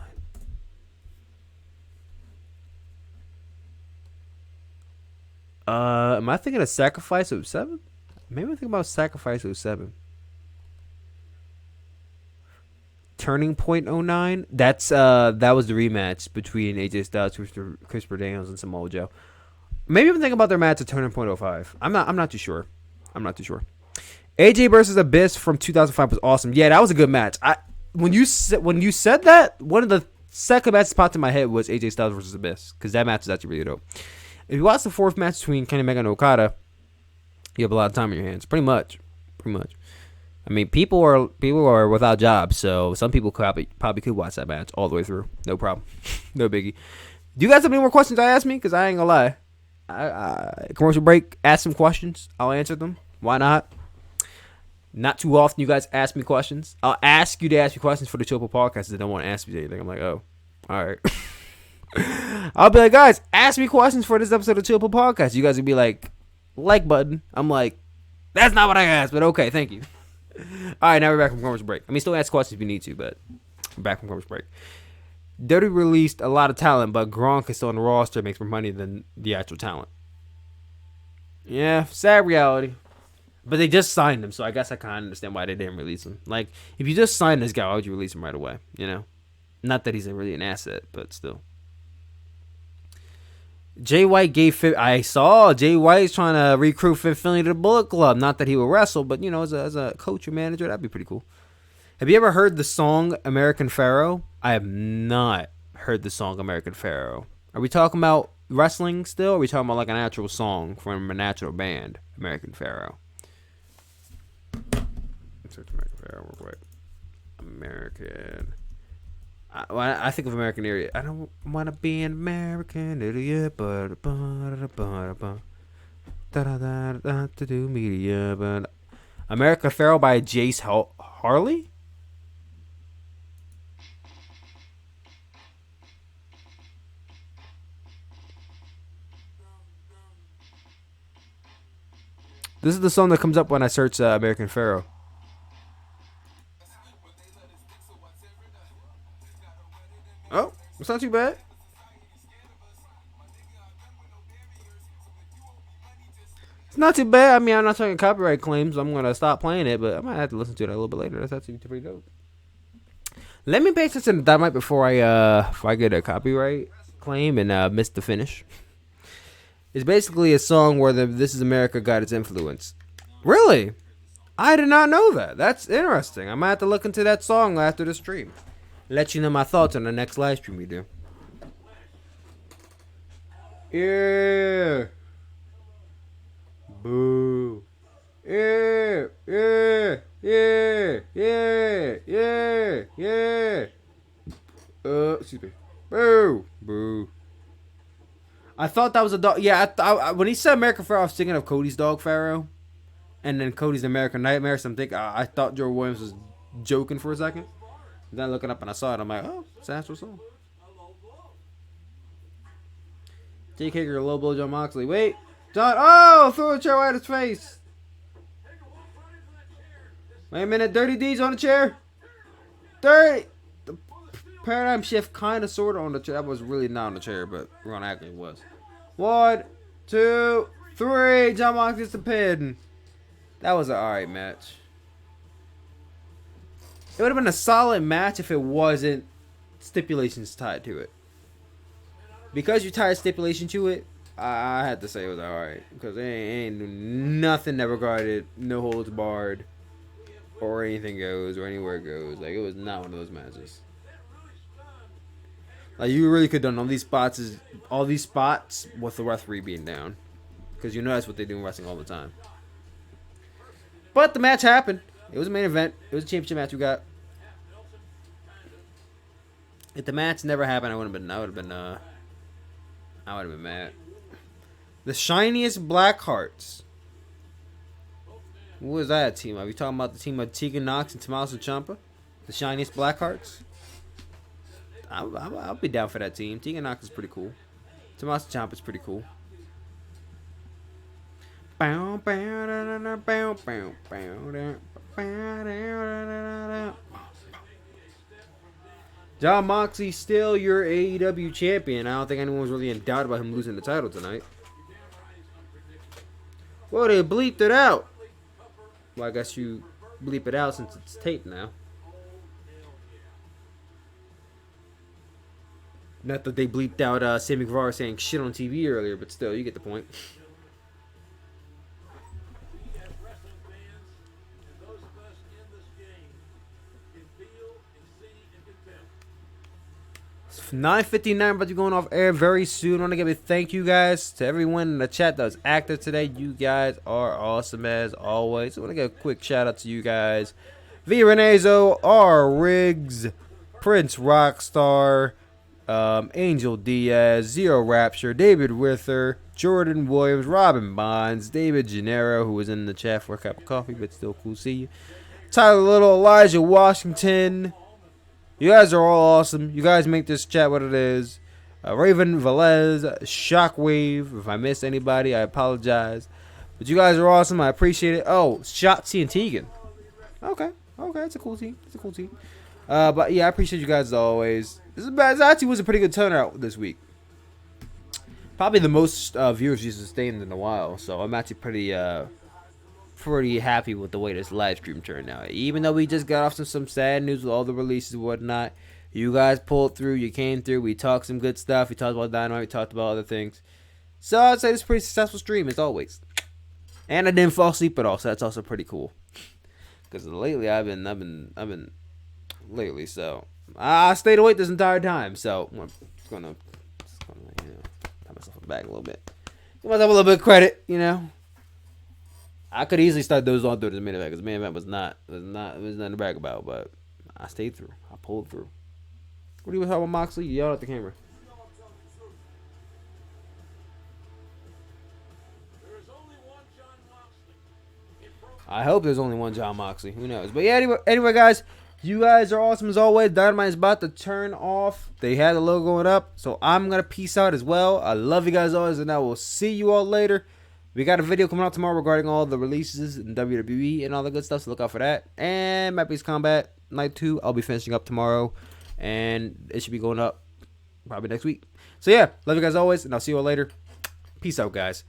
Am I thinking of Sacrifice 07? Maybe I'm thinking about Sacrifice 07. Turning Point 09. That was the rematch between AJ Styles, Chris Daniels, and Samoa Joe. Maybe I'm thinking about their match at Turning Point 05. I'm not too sure. AJ versus Abyss from 2005 was awesome. Yeah, that was a good match. When you said that, one of the second matches popped in my head was AJ Styles versus Abyss because that match is actually really dope. If you watch the fourth match between Kenny Omega and Okada, you have a lot of time in your hands. Pretty much. I mean, people are without jobs, so some people probably could watch that match all the way through. No problem. No biggie. Do you guys have any more questions I asked me? Because I ain't gonna lie. Commercial break, ask some questions. I'll answer them. Why not? Not too often you guys ask me questions. I'll ask you to ask me questions for the Chopo podcast if they don't want to ask me anything. I'm like, oh, all right. I'll be like, guys, ask me questions for this episode of Chopo podcast. You guys will be like button. I'm like, that's not what I asked, but okay, thank you. All right, now we're back from commercial break. I mean, still ask questions if you need to, but we're back from commercial break. Dirty released a lot of talent, but Gronk is still on the roster, makes more money than the actual talent. Yeah, sad reality. But they just signed him, so I guess I kind of understand why they didn't release him. Like, if you just signed this guy, why would you release him right away? You know? Not that he's really an asset, but still. Jay White I saw Jay White's trying to recruit Fifth Finley to the Bullet Club. Not that he will wrestle, but you know, as a coach or manager, that'd be pretty cool. Have you ever heard the song American Pharaoh? I have not heard the song American Pharaoh. Are we talking about wrestling still? Or are we talking about like an actual song from a natural band, American Pharaoh? Let's search American Pharaoh real quick. American. I think of American Idiot. I don't want to be an American idiot, but to do media, but America Pharaoh by Jace Harley. This is the song that comes up when I search American Pharaoh. Oh, it's not too bad. It's not too bad. I mean, I'm not talking copyright claims. So I'm going to stop playing it, but I might have to listen to it a little bit later. That's actually pretty dope. Let me paste this in the Dynamite before I get a copyright claim and miss the finish. It's basically a song where This Is America got its influence. Really? I did not know that. That's interesting. I might have to look into that song after the stream. Let you know my thoughts on the next live stream we do. Yeah. Boo. Yeah. Yeah. Yeah. Yeah. Yeah. Yeah. Excuse me. Boo. Boo. I thought that was a dog. Yeah, when he said American Pharaoh, I was thinking of Cody's dog Pharaoh. And then Cody's American Nightmare. So I thought Joe Williams was joking for a second. Then looking up and I saw it, I'm like, oh, it's an actual song. Jake Hager, low blow Jon Moxley. Wait, John. Oh, threw a chair right at his face. Wait a minute, Dirty D's on the chair. The paradigm shift kind of sort of on the chair. That was really not on the chair, but Ron Ackley was. 1, 2, 3. Jon Moxley gets the pin. That was an alright match. It would have been a solid match if it wasn't stipulations tied to it. Because you tied stipulation to it, I had to say it was alright. Because it ain't nothing that regarded no holds barred or anything goes or anywhere goes. Like, it was not one of those matches. Like, you really could have done all these spots with the referee being down. Because you know that's what they do in wrestling all the time. But the match happened. It was a main event. It was a championship match we got. If the match never happened, I would have been mad. The Shiniest Blackhearts. Who was that team? Are we talking about the team of Tegan Nox and Tommaso Ciampa? The Shiniest Blackhearts? I'll be down for that team. Tegan Nox is pretty cool. Tommaso Ciampa is pretty cool. Jon Moxley still your AEW champion. I don't think anyone was really in doubt about him losing the title tonight. Well, they bleeped it out. Well, I guess you bleep it out since it's taped now. Not that they bleeped out Sammy Guevara saying shit on TV earlier, but still, you get the point. 9:59, about to be going off air very soon. I want to give a thank you guys to everyone in the chat that was active today. You guys are awesome as always. I want to give a quick shout out to you guys. V. Renezo, R. Riggs, Prince Rockstar, Angel Diaz, Zero Rapture, David Wither, Jordan Williams, Robin Bonds, David Gennaro, who was in the chat for a cup of coffee, but still cool to see you. Tyler Little, Elijah Washington. You guys are all awesome. You guys make this chat what it is. Raven Velez, Shockwave. If I missed anybody, I apologize. But you guys are awesome. I appreciate it. Oh, Shotzi and Tegan. Okay. It's a cool team. But yeah, I appreciate you guys as always. This actually was a pretty good turnout this week. Probably the most viewers you've sustained in a while. So I'm actually pretty happy with the way this live stream turned out. Even though we just got off some sad news with all the releases and whatnot, you guys pulled through. You came through. We talked some good stuff. We talked about Dynamite. We talked about other things. So I'd say this is a pretty successful stream as always. And I didn't fall asleep at all, so that's also pretty cool. Because lately I've been lately, so I stayed awake this entire time. So I'm just gonna pat myself on the back a little bit. Give myself a little bit of credit, you know. I could easily start those on through the main event because the main event was nothing to brag about, but I stayed through. I pulled through. What are you talking about, Moxley? You yelled at the camera. I hope there's only one Jon Moxley. Who knows? But yeah, anyway, guys, you guys are awesome as always. Dynamite is about to turn off. They had the logo going up, so I'm gonna peace out as well. I love you guys always, and I will see you all later. We got a video coming out tomorrow regarding all the releases in WWE and all the good stuff, so look out for that. And Map Based Combat Night 2, I'll be finishing up tomorrow, and it should be going up probably next week. So yeah, love you guys always, and I'll see you all later. Peace out, guys.